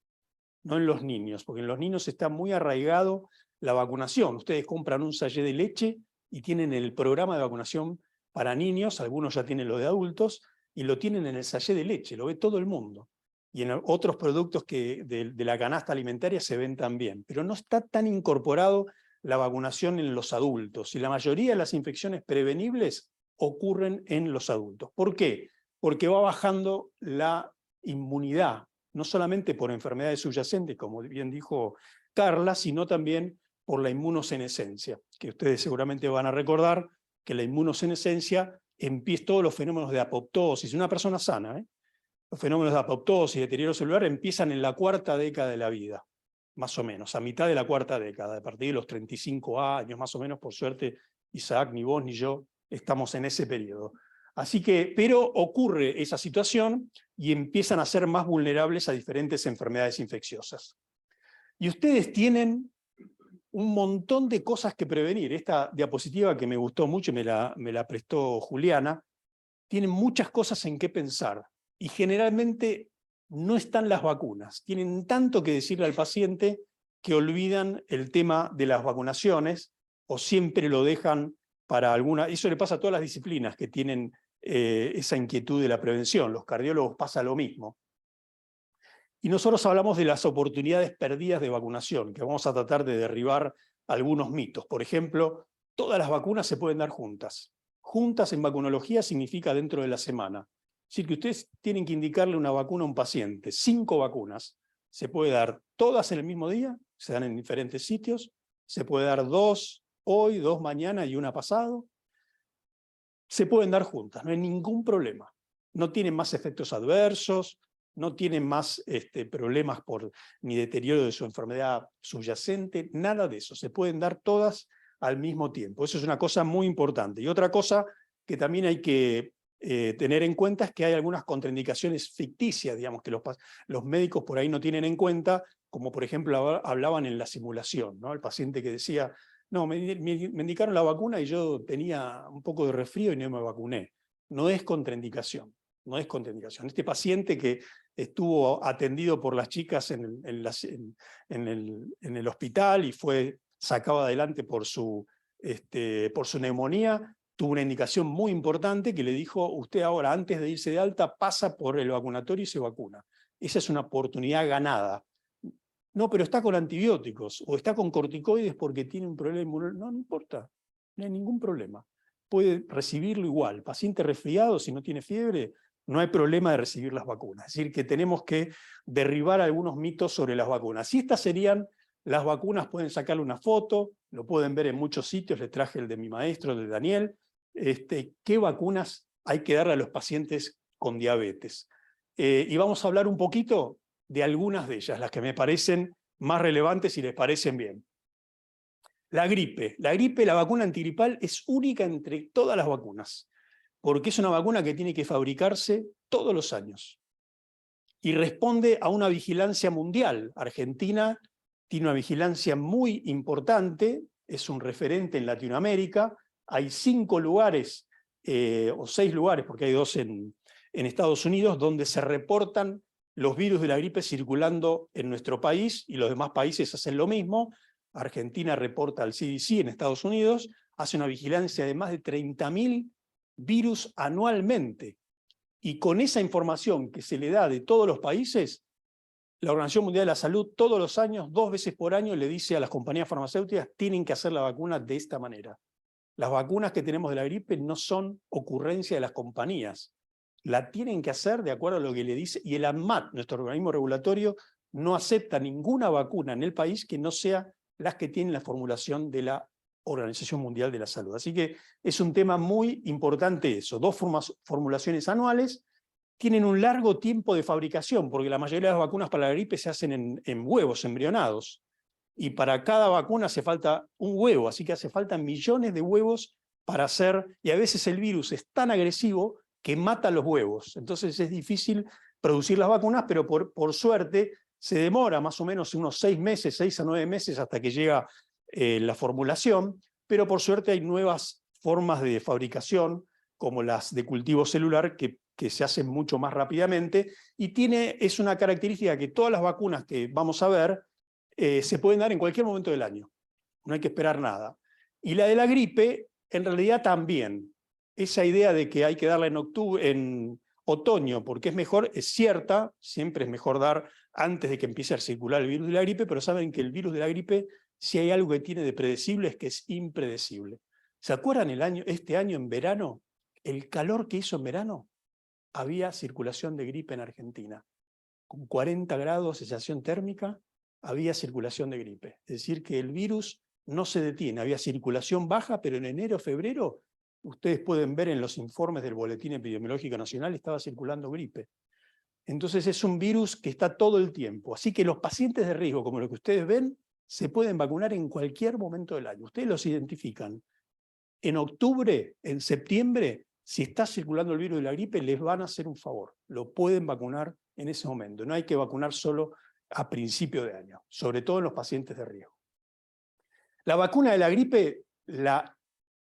no en los niños, porque en los niños está muy arraigado la vacunación. Ustedes compran un sachet de leche y tienen el programa de vacunación para niños, algunos ya tienen lo de adultos, y lo tienen en el sachet de leche, lo ve todo el mundo. Y en otros productos de la canasta alimentaria se ven también, pero no está tan incorporado la vacunación en los adultos, y la mayoría de las infecciones prevenibles ocurren en los adultos. ¿Por qué? Porque va bajando la inmunidad, no solamente por enfermedades subyacentes, como bien dijo Carla, sino también por la inmunosenescencia, que ustedes seguramente van a recordar que la inmunosenescencia empieza todos los fenómenos de apoptosis, una persona sana, los fenómenos de apoptosis y deterioro celular empiezan en la 4ª década de la vida. más o menos, a mitad de la cuarta década, a partir de los 35 años, más o menos, por suerte, Isaac, ni vos ni yo estamos en ese periodo. Así que, pero ocurre esa situación y empiezan a ser más vulnerables a diferentes enfermedades infecciosas. Y ustedes tienen un montón de cosas que prevenir. Esta diapositiva que me gustó mucho, me la prestó Juliana, tiene muchas cosas en qué pensar. Y generalmente no están las vacunas. Tienen tanto que decirle al paciente que olvidan el tema de las vacunaciones o siempre lo dejan para alguna... Eso le pasa a todas las disciplinas que tienen esa inquietud de la prevención. Los cardiólogos pasa lo mismo. Y nosotros hablamos de las oportunidades perdidas de vacunación, que vamos a tratar de derribar algunos mitos. Por ejemplo, todas las vacunas se pueden dar juntas. Juntas en vacunología significa dentro de la semana. Es decir, que ustedes tienen que indicarle una vacuna a un paciente, 5 vacunas. Se puede dar todas en el mismo día, se dan en diferentes sitios, se puede dar 2 hoy, 2 mañana y 1 pasado. Se pueden dar juntas, no hay ningún problema. No tienen más efectos adversos, no tienen más problemas ni deterioro de su enfermedad subyacente, nada de eso. Se pueden dar todas al mismo tiempo. Eso es una cosa muy importante. Y otra cosa que también hay que tener en cuenta es que hay algunas contraindicaciones ficticias, digamos, que los médicos por ahí no tienen en cuenta, como por ejemplo hablaban en la simulación, ¿no? El paciente que decía, no, me indicaron la vacuna y yo tenía un poco de resfrío y no me vacuné. No es contraindicación, no es contraindicación. Este paciente que estuvo atendido por las chicas en el hospital y fue sacado adelante por su neumonía, tuvo una indicación muy importante que le dijo, usted ahora antes de irse de alta pasa por el vacunatorio y se vacuna. Esa es una oportunidad ganada. No, pero está con antibióticos o está con corticoides porque tiene un problema inmunológico. No, no importa, no hay ningún problema. Puede recibirlo igual. Paciente resfriado, si no tiene fiebre, no hay problema de recibir las vacunas. Es decir, que tenemos que derribar algunos mitos sobre las vacunas. Y estas serían las vacunas, pueden sacarle una foto, lo pueden ver en muchos sitios, les traje el de mi maestro, el de Daniel. ¿Qué vacunas hay que darle a los pacientes con diabetes? Y vamos a hablar un poquito de algunas de ellas, las que me parecen más relevantes y les parecen bien. La gripe, la vacuna antigripal es única entre todas las vacunas, porque es una vacuna que tiene que fabricarse todos los años y responde a una vigilancia mundial. Argentina tiene una vigilancia muy importante, es un referente en Latinoamérica, hay 5 lugares, o 6 lugares, porque hay 2 en Estados Unidos, donde se reportan los virus de la gripe circulando en nuestro país, y los demás países hacen lo mismo. Argentina reporta al CDC en Estados Unidos, hace una vigilancia de más de 30.000 virus anualmente, y con esa información que se le da de todos los países, la Organización Mundial de la Salud todos los años, 2 veces por año, le dice a las compañías farmacéuticas, tienen que hacer la vacuna de esta manera. Las vacunas que tenemos de la gripe no son ocurrencia de las compañías, la tienen que hacer de acuerdo a lo que le dice, y el ANMAT, nuestro organismo regulatorio, no acepta ninguna vacuna en el país que no sea las que tienen la formulación de la Organización Mundial de la Salud. Así que es un tema muy importante eso, 2 formulaciones anuales, tienen un largo tiempo de fabricación, porque la mayoría de las vacunas para la gripe se hacen en huevos embrionados, y para cada vacuna hace falta un huevo, así que hace falta millones de huevos para hacer, y a veces el virus es tan agresivo que mata los huevos, entonces es difícil producir las vacunas, pero por suerte se demora más o menos unos 6 meses, 6 a 9 meses hasta que llega la formulación, pero por suerte hay nuevas formas de fabricación, como las de cultivo celular, que se hacen mucho más rápidamente, y es una característica que todas las vacunas que vamos a ver se pueden dar en cualquier momento del año, no hay que esperar nada. Y la de la gripe, en realidad también, esa idea de que hay que darla en otoño, porque es mejor, es cierta, siempre es mejor dar antes de que empiece a circular el virus de la gripe, pero saben que el virus de la gripe, si hay algo que tiene de predecible, es que es impredecible. ¿Se acuerdan este año en verano? El calor que hizo en verano, había circulación de gripe en Argentina. Con 40 grados de sensación térmica, había circulación de gripe. Es decir, que el virus no se detiene, había circulación baja, pero en enero, febrero, ustedes pueden ver en los informes del Boletín Epidemiológico Nacional, estaba circulando gripe. Entonces es un virus que está todo el tiempo. Así que los pacientes de riesgo, como lo que ustedes ven, se pueden vacunar en cualquier momento del año. Ustedes los identifican. En octubre, en septiembre, si está circulando el virus de la gripe, les van a hacer un favor. Lo pueden vacunar en ese momento. No hay que vacunar solo a principio de año, sobre todo en los pacientes de riesgo. La vacuna de la gripe, la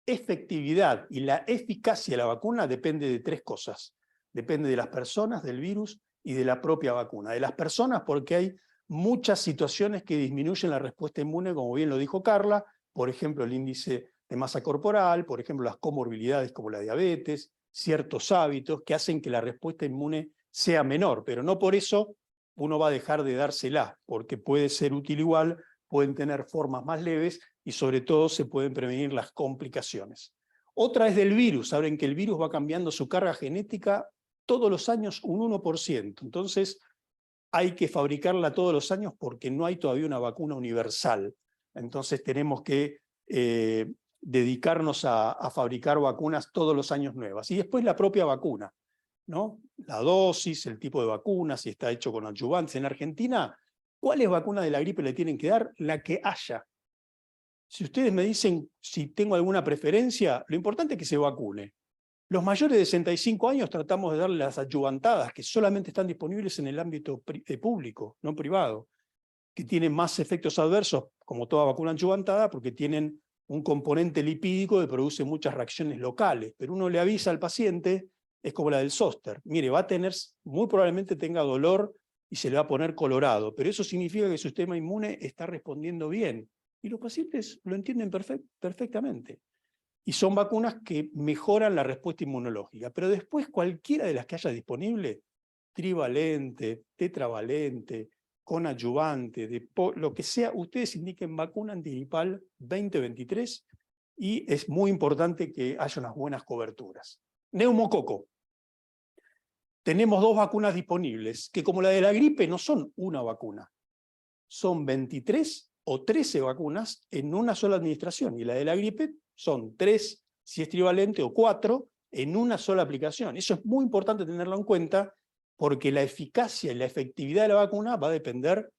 efectividad y la eficacia de la vacuna depende de tres cosas. Depende de las personas, del virus y de la propia vacuna. De las personas porque hay muchas situaciones que disminuyen la respuesta inmune, como bien lo dijo Carla, por ejemplo el índice de masa corporal, por ejemplo las comorbilidades como la diabetes, ciertos hábitos que hacen que la respuesta inmune sea menor, pero no por eso uno va a dejar de dársela, porque puede ser útil igual, pueden tener formas más leves y sobre todo se pueden prevenir las complicaciones. Otra es del virus. Saben que el virus va cambiando su carga genética todos los años un 1%. Entonces hay que fabricarla todos los años porque no hay todavía una vacuna universal. Entonces tenemos que dedicarnos a fabricar vacunas todos los años nuevas. Y después la propia vacuna, ¿no? La dosis, el tipo de vacuna, si está hecho con adyuvantes. En Argentina, ¿cuáles vacunas de la gripe le tienen que dar? La que haya. Si ustedes me dicen si tengo alguna preferencia, lo importante es que se vacune. Los mayores de 65 años tratamos de darle las adyuvantadas, que solamente están disponibles en el ámbito público, no privado, que tienen más efectos adversos, como toda vacuna adyuvantada, porque tienen un componente lipídico que produce muchas reacciones locales. Pero uno le avisa al paciente, es como la del zóster. Mire, va a tener, muy probablemente tenga dolor y se le va a poner colorado, pero eso significa que su sistema inmune está respondiendo bien. Y los pacientes lo entienden perfectamente. Y son vacunas que mejoran la respuesta inmunológica. Pero después cualquiera de las que haya disponible, trivalente, tetravalente, con adyuvante, lo que sea, ustedes indiquen vacuna antigripal 2023 y es muy importante que haya unas buenas coberturas. Neumococo. Tenemos 2 vacunas disponibles, que como la de la gripe no son una vacuna, son 23 o 13 vacunas en una sola administración, y la de la gripe son 3 si es trivalente o 4 en una sola aplicación. Eso es muy importante tenerlo en cuenta porque la eficacia y la efectividad de la vacuna va a depender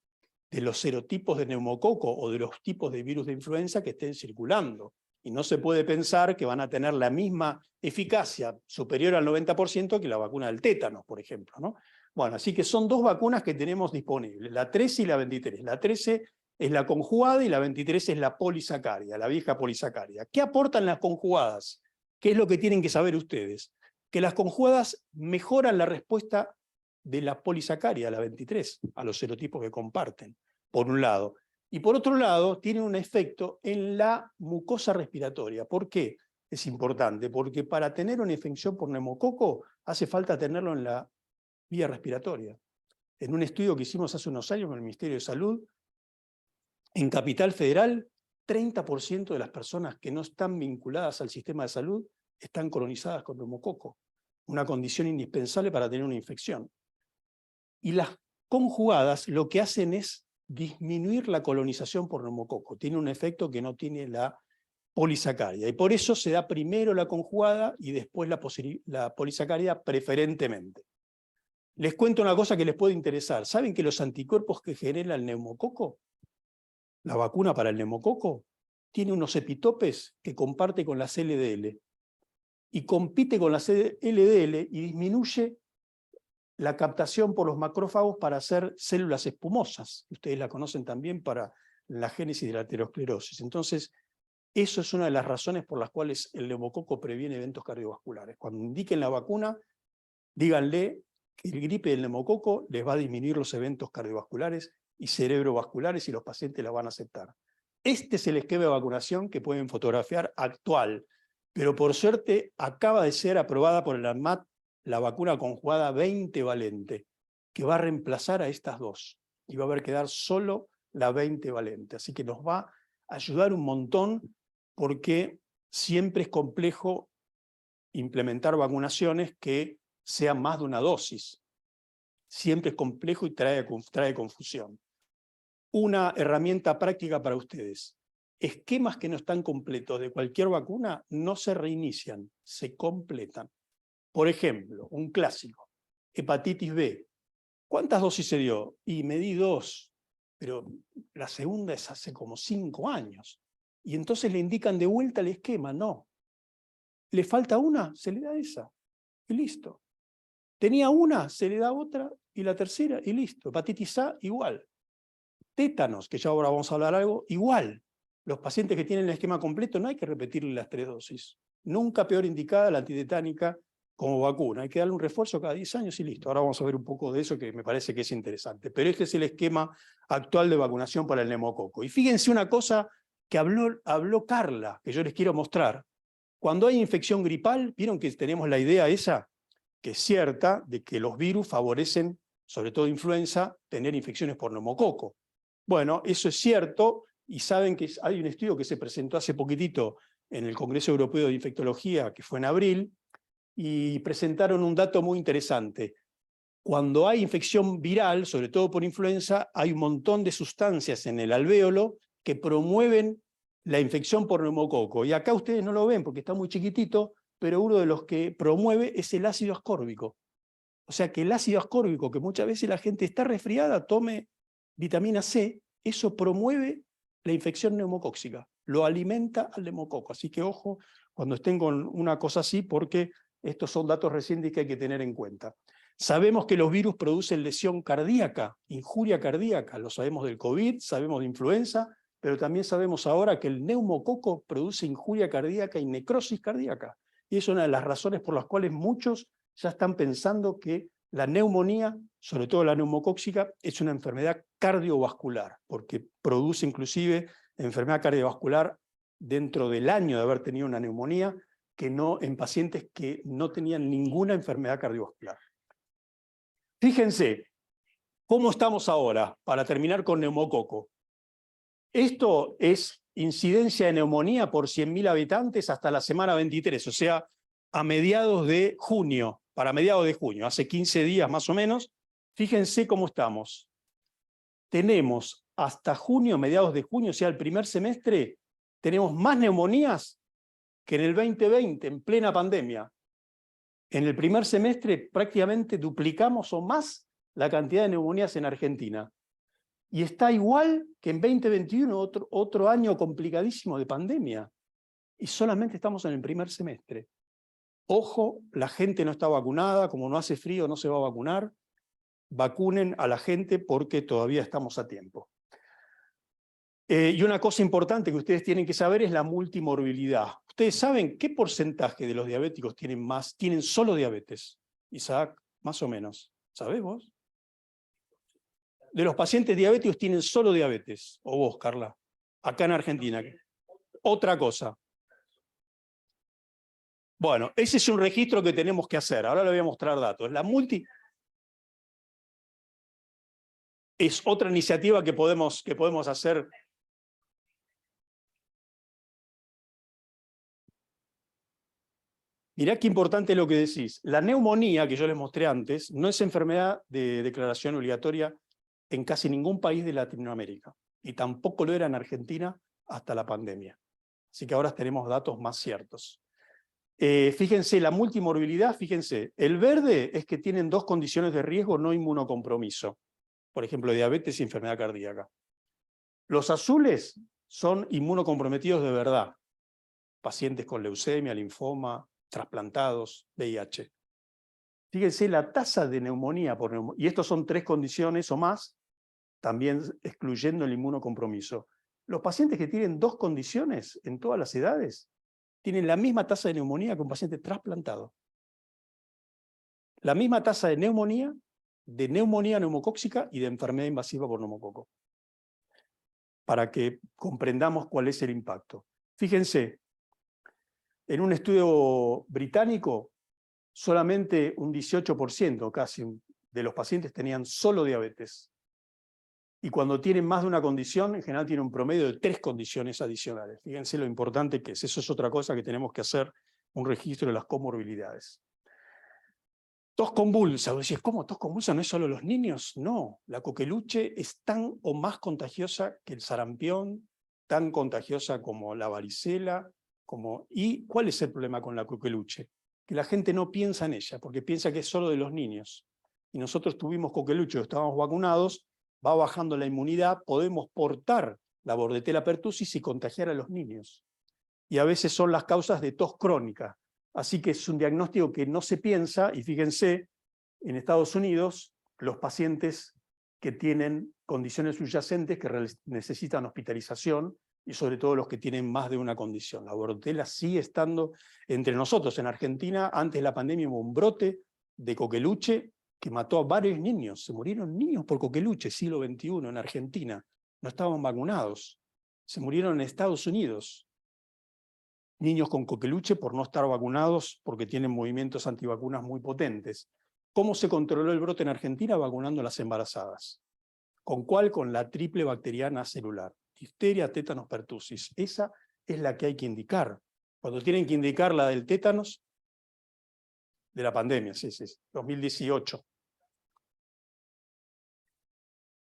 de los serotipos de neumococo o de los tipos de virus de influenza que estén circulando. Y no se puede pensar que van a tener la misma eficacia superior al 90% que la vacuna del tétano, por ejemplo, ¿no? Bueno, así que son 2 vacunas que tenemos disponibles, la 13 y la 23. La 13 es la conjugada y la 23 es la polisacárida, la vieja polisacárida. ¿Qué aportan las conjugadas? ¿Qué es lo que tienen que saber ustedes? Que las conjugadas mejoran la respuesta de la polisacárida, la 23, a los serotipos que comparten, por un lado. Y por otro lado, tienen un efecto en la mucosa respiratoria. ¿Por qué es importante? Porque para tener una infección por neumococo hace falta tenerlo en la vía respiratoria. En un estudio que hicimos hace unos años con el Ministerio de Salud, en Capital Federal, 30% de las personas que no están vinculadas al sistema de salud están colonizadas con neumococo, una condición indispensable para tener una infección. Y las conjugadas lo que hacen es disminuir la colonización por neumococo. Tiene un efecto que no tiene la polisacárida. Y por eso se da primero la conjugada y después la polisacárida preferentemente. Les cuento una cosa que les puede interesar. ¿Saben que los anticuerpos que genera el neumococo, la vacuna para el neumococo, tiene unos epitopes que comparte con las LDL? Y compite con las LDL y disminuye la captación por los macrófagos para hacer células espumosas. Ustedes la conocen también para la génesis de la aterosclerosis. Entonces, eso es una de las razones por las cuales el neumococo previene eventos cardiovasculares. Cuando indiquen la vacuna, díganle que el gripe del neumococo les va a disminuir los eventos cardiovasculares y cerebrovasculares y los pacientes la van a aceptar. Este es el esquema de vacunación que pueden fotografiar actual, pero por suerte acaba de ser aprobada por el ANMAT la vacuna conjugada 20 valente, que va a reemplazar a estas 2, y va a haber que dar solo la 20 valente. Así que nos va a ayudar un montón, porque siempre es complejo implementar vacunaciones que sean más de una dosis. Siempre es complejo y trae confusión. Una herramienta práctica para ustedes. Esquemas que no están completos de cualquier vacuna no se reinician, se completan. Por ejemplo, un clásico, hepatitis B. ¿Cuántas dosis se dio? Y me di 2, pero la segunda es hace como 5 años. Y entonces le indican de vuelta el esquema, no. ¿Le falta una? Se le da esa. Y listo. Tenía una, se le da otra, y la tercera, y listo. Hepatitis A, igual. Tétanos, que ya ahora vamos a hablar algo, igual. Los pacientes que tienen el esquema completo no hay que repetirle las 3 dosis. Nunca peor indicada la antitetánica como vacuna. Hay que darle un refuerzo cada 10 años y listo. Ahora vamos a ver un poco de eso que me parece que es interesante. Pero este es el esquema actual de vacunación para el neumococo. Y fíjense una cosa que habló Carla, que yo les quiero mostrar. Cuando hay infección gripal, ¿vieron que tenemos la idea esa? Que es cierta, de que los virus favorecen, sobre todo influenza, tener infecciones por neumococo. Bueno, eso es cierto, y saben que hay un estudio que se presentó hace poquitito en el Congreso Europeo de Infectología, que fue en abril, y presentaron un dato muy interesante. Cuando hay infección viral, sobre todo por influenza, hay un montón de sustancias en el alvéolo que promueven la infección por neumococo. Y acá ustedes no lo ven porque está muy chiquitito, pero uno de los que promueve es el ácido ascórbico. O sea que el ácido ascórbico, que muchas veces la gente está resfriada, tome vitamina C, eso promueve la infección neumocóxica, lo alimenta al neumococo. Así que ojo cuando estén con una cosa así, porque estos son datos recientes que hay que tener en cuenta. Sabemos que los virus producen lesión cardíaca, injuria cardíaca, lo sabemos del COVID, sabemos de influenza, pero también sabemos ahora que el neumococo produce injuria cardíaca y necrosis cardíaca. Y es una de las razones por las cuales muchos ya están pensando que la neumonía, sobre todo la neumocóxica, es una enfermedad cardiovascular, porque produce inclusive enfermedad cardiovascular dentro del año de haber tenido una neumonía, que no en pacientes que no tenían ninguna enfermedad cardiovascular. Fíjense, ¿cómo estamos ahora? Para terminar con neumococo. Esto es incidencia de neumonía por 100.000 habitantes hasta la semana 23, o sea, a mediados de junio, para mediados de junio, hace 15 días más o menos. Fíjense cómo estamos. Tenemos hasta junio, mediados de junio, o sea, el primer semestre, tenemos más neumonías que en el 2020, en plena pandemia. En el primer semestre prácticamente duplicamos o más la cantidad de neumonías en Argentina. Y está igual que en 2021, otro año complicadísimo de pandemia. Y solamente estamos en el primer semestre. Ojo, la gente no está vacunada, como no hace frío no se va a vacunar. Vacunen a la gente porque todavía estamos a tiempo. Y una cosa importante que ustedes tienen que saber es la multimorbilidad. ¿Ustedes saben qué porcentaje de los diabéticos tienen solo diabetes? Isaac, más o menos. ¿Sabés vos? De los pacientes diabéticos tienen solo diabetes. O vos, Carla. Acá en Argentina. Otra cosa. Bueno, ese es un registro que tenemos que hacer. Ahora le voy a mostrar datos. Es otra iniciativa que podemos hacer. Mirá qué importante lo que decís. La neumonía, que yo les mostré antes, no es enfermedad de declaración obligatoria en casi ningún país de Latinoamérica. Y tampoco lo era en Argentina hasta la pandemia. Así que ahora tenemos datos más ciertos. Fíjense, la multimorbilidad, fíjense, el verde es que tienen 2 condiciones de riesgo no inmunocompromiso. Por ejemplo, diabetes y enfermedad cardíaca. Los azules son inmunocomprometidos de verdad. Pacientes con leucemia, linfoma, trasplantados, VIH. Fíjense la tasa de neumonía por neumonía, y estos son 3 condiciones o más, también excluyendo el inmunocompromiso. Los pacientes que tienen 2 condiciones en todas las edades tienen la misma tasa de neumonía que un paciente trasplantado. La misma tasa de neumonía neumocóxica y de enfermedad invasiva por neumococo. Para que comprendamos cuál es el impacto. Fíjense, en un estudio británico, solamente un 18% casi de los pacientes tenían solo diabetes. Y cuando tienen más de una condición, en general tienen un promedio de 3 condiciones adicionales. Fíjense lo importante que es. Eso es otra cosa que tenemos que hacer, un registro de las comorbilidades. Tos convulsa. Vos decís, ¿cómo tos convulsa no es solo los niños? No, la coqueluche es tan o más contagiosa que el sarampión, tan contagiosa como la varicela. ¿Y cuál es el problema con la coqueluche? Que la gente no piensa en ella, porque piensa que es solo de los niños. y nosotros tuvimos coqueluche, estábamos vacunados, va bajando la inmunidad, podemos portar la Bordetella pertussis y contagiar a los niños. Y a veces son las causas de tos crónica. Así que es un diagnóstico que no se piensa, y fíjense, en Estados Unidos, los pacientes que tienen condiciones subyacentes que necesitan hospitalización, y sobre todo los que tienen más de una condición. La Bordetella sigue estando entre nosotros. En Argentina, antes de la pandemia, hubo un brote de coqueluche que mató a varios niños. Se murieron niños por coqueluche, siglo XXI, en Argentina. No estaban vacunados. Se murieron en Estados Unidos. Niños con coqueluche por no estar vacunados, porque tienen movimientos antivacunas muy potentes. ¿Cómo se controló el brote en Argentina? Vacunando a las embarazadas. ¿Con cuál? Con la triple bacteriana celular. Difteria, tétanos, pertussis. Esa es la que hay que indicar. Cuando tienen que indicar la del tétanos, de la pandemia, sí, 2018.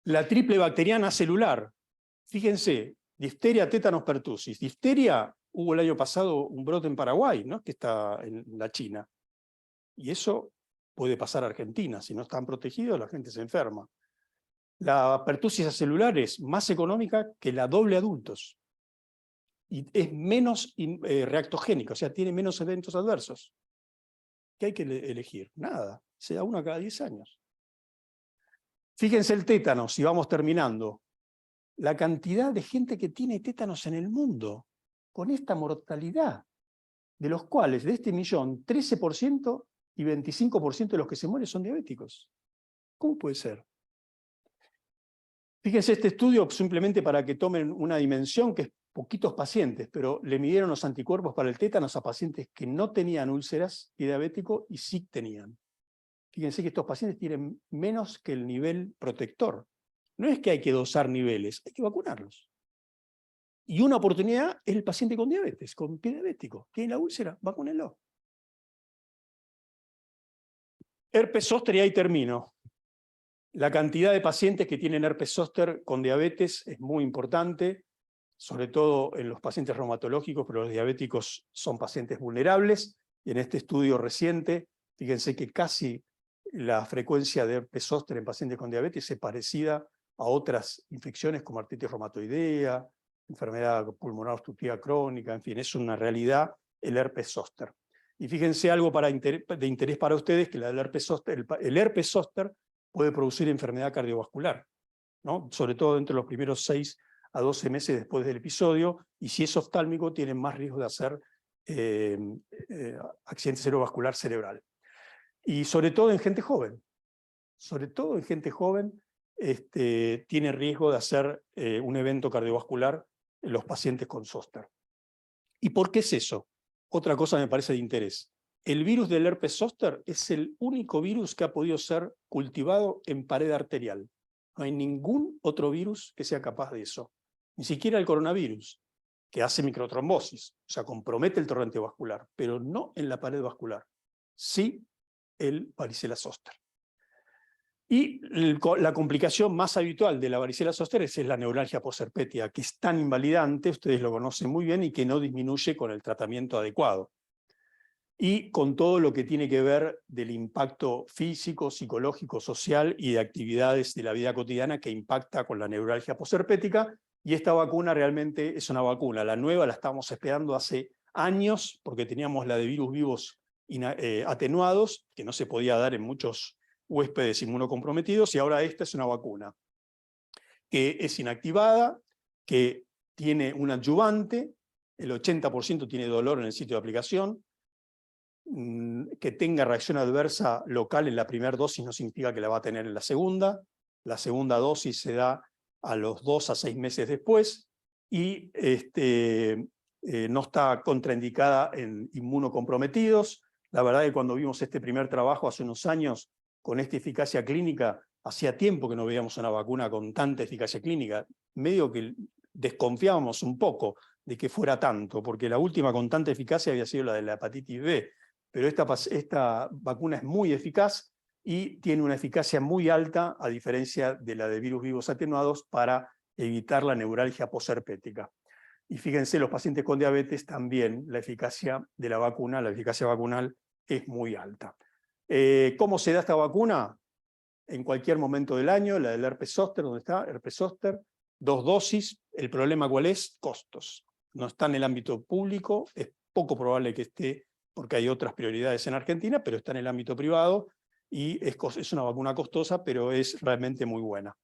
La triple bacteriana celular. Fíjense, difteria, tétanos, pertussis. Difteria, hubo el año pasado un brote en Paraguay, ¿no? Que está en la China. Y eso puede pasar a Argentina. Si no están protegidos, la gente se enferma. La pertussis celular es más económica que la doble adultos. Y es menos reactogénica, o sea, tiene menos eventos adversos. ¿Qué hay que elegir? Nada. Se da una cada 10 años. Fíjense el tétanos, y vamos terminando. La cantidad de gente que tiene tétanos en el mundo, con esta mortalidad, de los cuales, de este millón, 13% y 25% de los que se mueren son diabéticos. ¿Cómo puede ser? Fíjense este estudio simplemente para que tomen una dimensión que es poquitos pacientes, pero le midieron los anticuerpos para el tétanos a pacientes que no tenían úlceras y diabéticos y sí tenían. Fíjense que estos pacientes tienen menos que el nivel protector. No es que hay que dosar niveles, hay que vacunarlos. Y una oportunidad es el paciente con diabetes, con pie diabético. Tiene la úlcera, vacúnenlo. Herpes zóster, y ahí termino. La cantidad de pacientes que tienen herpes zóster con diabetes es muy importante, sobre todo en los pacientes reumatológicos, pero los diabéticos son pacientes vulnerables. Y en este estudio reciente, fíjense que casi la frecuencia de herpes zóster en pacientes con diabetes es parecida a otras infecciones como artritis reumatoidea, enfermedad pulmonar obstructiva crónica, en fin, es una realidad el herpes zóster. Y fíjense algo de interés para ustedes, que el herpes zóster puede producir enfermedad cardiovascular, ¿no? Sobre todo entre los primeros 6 a 12 meses después del episodio, y si es oftálmico tienen más riesgo de hacer accidente cerebrovascular cerebral. Y sobre todo en gente joven. Sobre todo en gente joven tiene riesgo de hacer un evento cardiovascular en los pacientes con zóster. ¿Y por qué es eso? Otra cosa me parece de interés. El virus del herpes zóster es el único virus que ha podido ser cultivado en pared arterial. No hay ningún otro virus que sea capaz de eso. Ni siquiera el coronavirus, que hace microtrombosis, o sea, compromete el torrente vascular, pero no en la pared vascular. Sí el varicela zóster. Y la complicación más habitual de la varicela zóster es la neuralgia posherpética, que es tan invalidante, ustedes lo conocen muy bien, y que no disminuye con el tratamiento adecuado. Y con todo lo que tiene que ver del impacto físico, psicológico, social y de actividades de la vida cotidiana que impacta con la neuralgia posherpética. Y esta vacuna realmente es una vacuna. La nueva la estábamos esperando hace años, porque teníamos la de virus vivos atenuados, que no se podía dar en muchos huéspedes inmunocomprometidos, y ahora esta es una vacuna que es inactivada, que tiene un adyuvante, el 80% tiene dolor en el sitio de aplicación, que tenga reacción adversa local en la primera dosis no significa que la va a tener en la segunda dosis se da a los 2 a 6 meses después, y no está contraindicada en inmunocomprometidos. La verdad es que cuando vimos este primer trabajo hace unos años, con esta eficacia clínica, hacía tiempo que no veíamos una vacuna con tanta eficacia clínica, medio que desconfiábamos un poco de que fuera tanto, porque la última con tanta eficacia había sido la de la hepatitis B, pero esta vacuna es muy eficaz y tiene una eficacia muy alta, a diferencia de la de virus vivos atenuados, para evitar la neuralgia posherpética. Y fíjense, los pacientes con diabetes también, la eficacia de la vacuna, la eficacia vacunal es muy alta. ¿Cómo se da esta vacuna? en cualquier momento del año, la del herpes zóster, ¿dónde está? Herpes zóster, 2 dosis. ¿El problema cuál es? Costos. No está en el ámbito público, es poco probable que esté, porque hay otras prioridades en Argentina, pero está en el ámbito privado, y es una vacuna costosa, pero es realmente muy buena.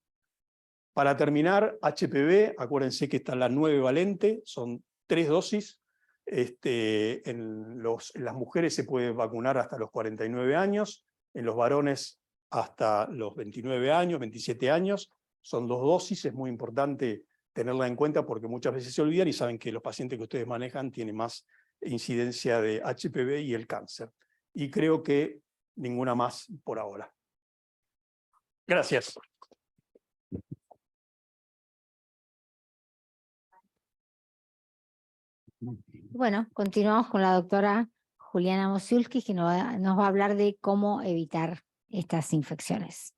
Para terminar, HPV, acuérdense que está la 9 valente, son 3 dosis. En las mujeres se puede vacunar hasta los 49 años, en los varones hasta los 29 años, 27 años, son 2 dosis, es muy importante tenerla en cuenta porque muchas veces se olvidan y saben que los pacientes que ustedes manejan tienen más incidencia de HPV y el cáncer. Y creo que ninguna más por ahora. Gracias. Bueno, continuamos con la doctora Juliana Mosiulski, que nos va a hablar de cómo evitar estas infecciones.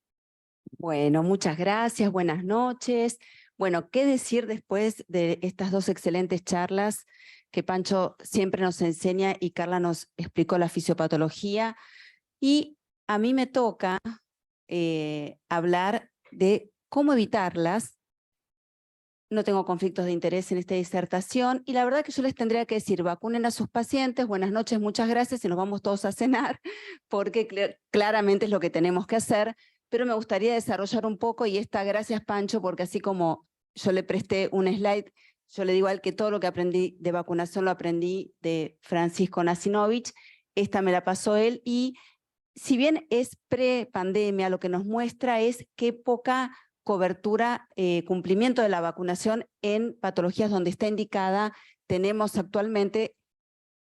Bueno, muchas gracias, buenas noches. Bueno, ¿qué decir después de estas 2 excelentes charlas que Pancho siempre nos enseña y Carla nos explicó la fisiopatología? Y a mí me toca hablar de cómo evitarlas. No tengo conflictos de interés en esta disertación y la verdad que yo les tendría que decir, vacunen a sus pacientes, buenas noches, muchas gracias y nos vamos todos a cenar, porque claramente es lo que tenemos que hacer, pero me gustaría desarrollar un poco y gracias Pancho, porque así como yo le presté un slide, yo le digo a él que todo lo que aprendí de vacunación lo aprendí de Francisco Nasinovich, esta me la pasó él y si bien es pre-pandemia, lo que nos muestra es qué poca cobertura, cumplimiento de la vacunación en patologías donde está indicada. Tenemos actualmente,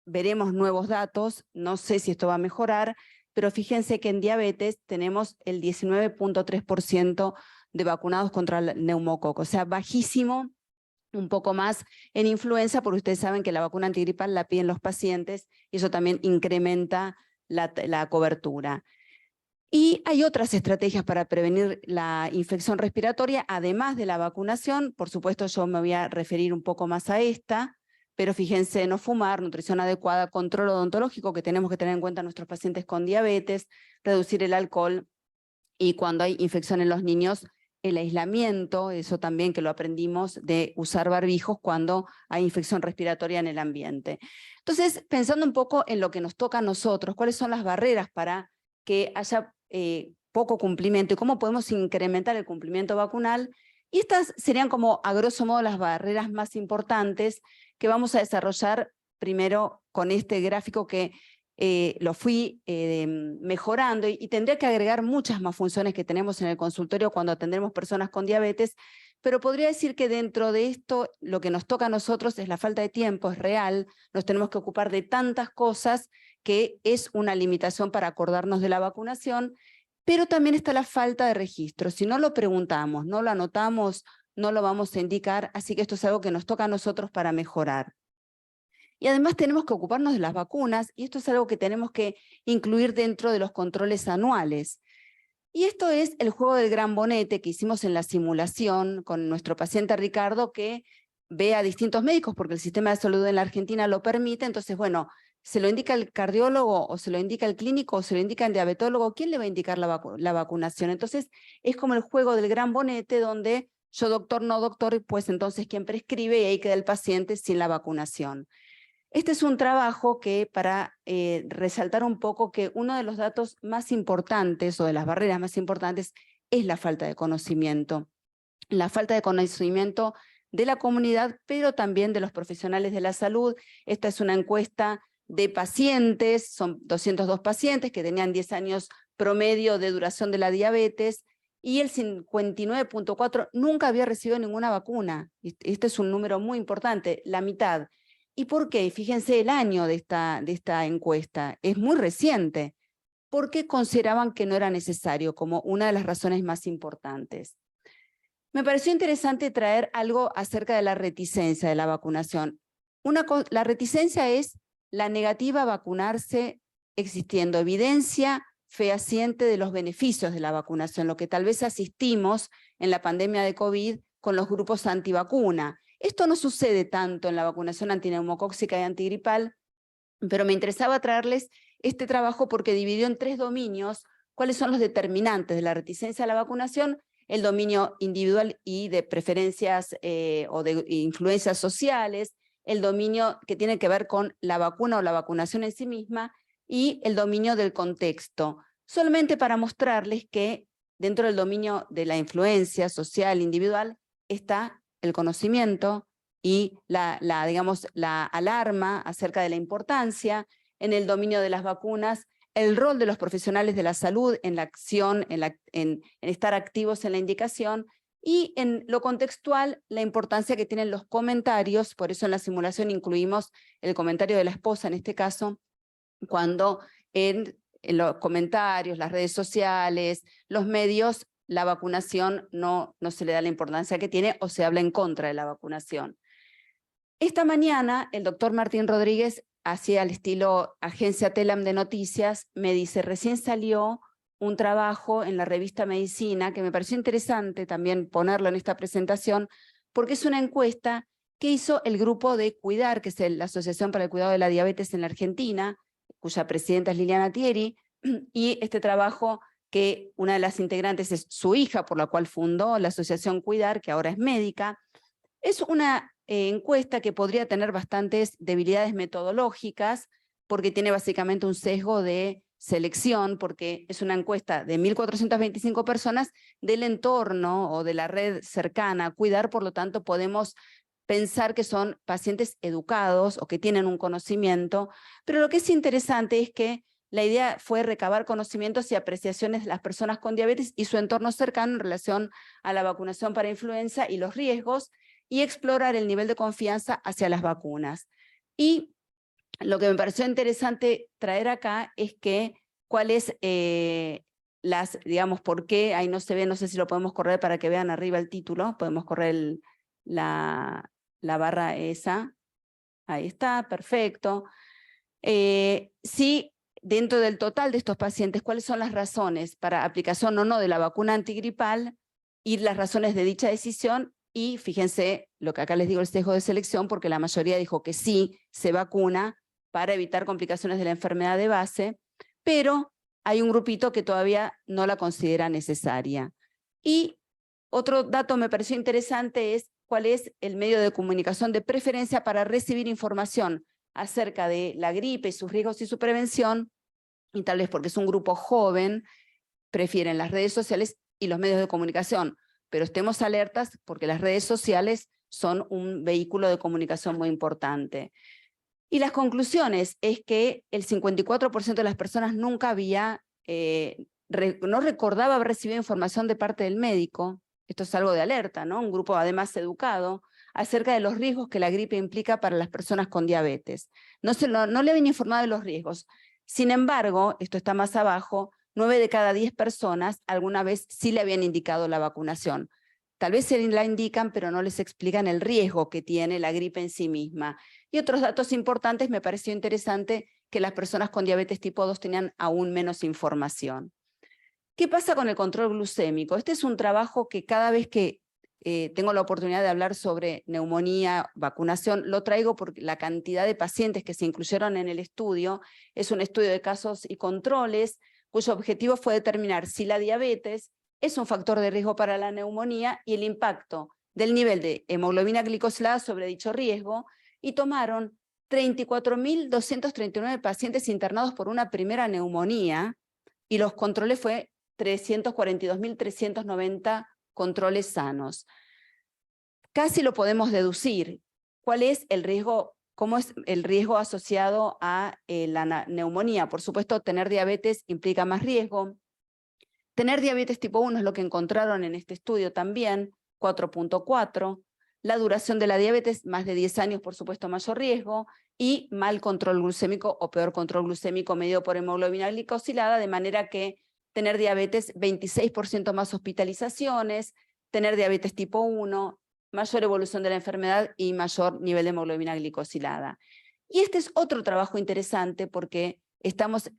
veremos nuevos datos, no sé si esto va a mejorar, pero fíjense que en diabetes tenemos el 19.3% de vacunados contra el neumococo, o sea, bajísimo, un poco más en influenza, porque ustedes saben que la vacuna antigripal la piden los pacientes y eso también incrementa la cobertura. Y hay otras estrategias para prevenir la infección respiratoria, además de la vacunación. Por supuesto, yo me voy a referir un poco más a esta, pero fíjense, no fumar, nutrición adecuada, control odontológico que tenemos que tener en cuenta nuestros pacientes con diabetes, reducir el alcohol y cuando hay infección en los niños, el aislamiento, eso también que lo aprendimos de usar barbijos cuando hay infección respiratoria en el ambiente. Entonces, pensando un poco en lo que nos toca a nosotros, cuáles son las barreras para que haya poco cumplimiento y cómo podemos incrementar el cumplimiento vacunal. Y estas serían como a grosso modo las barreras más importantes que vamos a desarrollar primero con este gráfico que lo fui mejorando y tendría que agregar muchas más funciones que tenemos en el consultorio cuando atendemos personas con diabetes, pero podría decir que dentro de esto lo que nos toca a nosotros es la falta de tiempo, es real, nos tenemos que ocupar de tantas cosas que es una limitación para acordarnos de la vacunación, pero también está la falta de registro. Si no lo preguntamos, no lo anotamos, no lo vamos a indicar, así que esto es algo que nos toca a nosotros para mejorar. Y además tenemos que ocuparnos de las vacunas, y esto es algo que tenemos que incluir dentro de los controles anuales. Y esto es el juego del gran bonete que hicimos en la simulación con nuestro paciente Ricardo, que ve a distintos médicos, porque el sistema de salud en la Argentina lo permite. Entonces, bueno, ¿se lo indica el cardiólogo, o se lo indica el clínico, o se lo indica el diabetólogo? ¿Quién le va a indicar la vacunación? Entonces, es como el juego del gran bonete, donde yo doctor, no doctor, pues entonces quien prescribe y ahí queda el paciente sin la vacunación. Este es un trabajo que para resaltar un poco que uno de los datos más importantes o de las barreras más importantes es la falta de conocimiento. La falta de conocimiento de la comunidad, pero también de los profesionales de la salud. Esta es una encuesta de pacientes, son 202 pacientes que tenían 10 años promedio de duración de la diabetes y el 59.4% nunca había recibido ninguna vacuna. Este es un número muy importante, la mitad. ¿Y por qué? Fíjense el año de esta encuesta, es muy reciente, porque consideraban que no era necesario, como una de las razones más importantes. Me pareció interesante traer algo acerca de la reticencia de la vacunación. La reticencia es la negativa a vacunarse existiendo evidencia fehaciente de los beneficios de la vacunación, lo que tal vez asistimos en la pandemia de COVID con los grupos antivacuna. Esto no sucede tanto en la vacunación antineumocóxica y antigripal, pero me interesaba traerles este trabajo porque dividió en 3 dominios cuáles son los determinantes de la reticencia a la vacunación, el dominio individual y de preferencias o de influencias sociales, el dominio que tiene que ver con la vacuna o la vacunación en sí misma, y el dominio del contexto. Solamente para mostrarles que dentro del dominio de la influencia social individual está el conocimiento y digamos, la alarma acerca de la importancia. En el dominio de las vacunas, el rol de los profesionales de la salud en la acción, en estar activos en la indicación, y en lo contextual, la importancia que tienen los comentarios. Por eso en la simulación incluimos el comentario de la esposa en este caso, cuando en los comentarios, las redes sociales, los medios, la vacunación no se le da la importancia que tiene o se habla en contra de la vacunación. Esta mañana el doctor Martín Rodríguez, así al estilo agencia TELAM de noticias, me dice, recién salió un trabajo en la revista Medicina, que me pareció interesante también ponerlo en esta presentación, porque es una encuesta que hizo el grupo de Cuidar, que es la Asociación para el Cuidado de la Diabetes en la Argentina, cuya presidenta es Liliana Thieri, y este trabajo que una de las integrantes es su hija, por la cual fundó la Asociación Cuidar, que ahora es médica. Es una encuesta que podría tener bastantes debilidades metodológicas, porque tiene básicamente un sesgo de selección, porque es una encuesta de 1.425 personas del entorno o de la red cercana a Cuidar, por lo tanto podemos pensar que son pacientes educados o que tienen un conocimiento, pero lo que es interesante es que la idea fue recabar conocimientos y apreciaciones de las personas con diabetes y su entorno cercano en relación a la vacunación para influenza y los riesgos, y explorar el nivel de confianza hacia las vacunas. Y lo que me pareció interesante traer acá es que cuál es digamos, por qué, ahí no se ve, no sé si lo podemos correr para que vean arriba el título, podemos correr la barra esa, ahí está, perfecto. Sí, dentro del total de estos pacientes, ¿cuáles son las razones para aplicación o no de la vacuna antigripal y las razones de dicha decisión? Y fíjense lo que acá les digo, el sesgo de selección, porque la mayoría dijo que sí se vacuna para evitar complicaciones de la enfermedad de base, pero hay un grupito que todavía no la considera necesaria. Y otro dato me pareció interesante es cuál es el medio de comunicación de preferencia para recibir información acerca de la gripe, sus riesgos y su prevención, y tal vez porque es un grupo joven, prefieren las redes sociales y los medios de comunicación, pero estemos alertas porque las redes sociales son un vehículo de comunicación muy importante. Y las conclusiones es que el 54% de las personas nunca había, no recordaba haber recibido información de parte del médico, esto es algo de alerta, ¿no? Un grupo además educado, acerca de los riesgos que la gripe implica para las personas con diabetes. No le habían informado de los riesgos. Sin embargo, esto está más abajo, 9 de cada 10 personas alguna vez sí le habían indicado la vacunación. Tal vez se la indican, pero no les explican el riesgo que tiene la gripe en sí misma. Y otros datos importantes, me pareció interesante que las personas con diabetes tipo 2 tenían aún menos información. ¿Qué pasa con el control glucémico? Este es un trabajo que cada vez que tengo la oportunidad de hablar sobre neumonía, vacunación, lo traigo porque la cantidad de pacientes que se incluyeron en el estudio es un estudio de casos y controles, cuyo objetivo fue determinar si la diabetes es un factor de riesgo para la neumonía y el impacto del nivel de hemoglobina glicosilada sobre dicho riesgo, y tomaron 34.239 pacientes internados por una primera neumonía, y los controles fue 342.390 controles sanos. Casi lo podemos deducir. ¿Cuál es el riesgo? ¿Cómo es el riesgo asociado a la neumonía? Por supuesto, tener diabetes implica más riesgo. Tener diabetes tipo 1 es lo que encontraron en este estudio también, 4.4. La duración de la diabetes, más de 10 años, por supuesto, mayor riesgo. Y mal control glucémico o peor control glucémico medido por hemoglobina glicosilada, de manera que tener diabetes, 26% más hospitalizaciones, tener diabetes tipo 1, mayor evolución de la enfermedad y mayor nivel de hemoglobina glicosilada. Y este es otro trabajo interesante porque estamos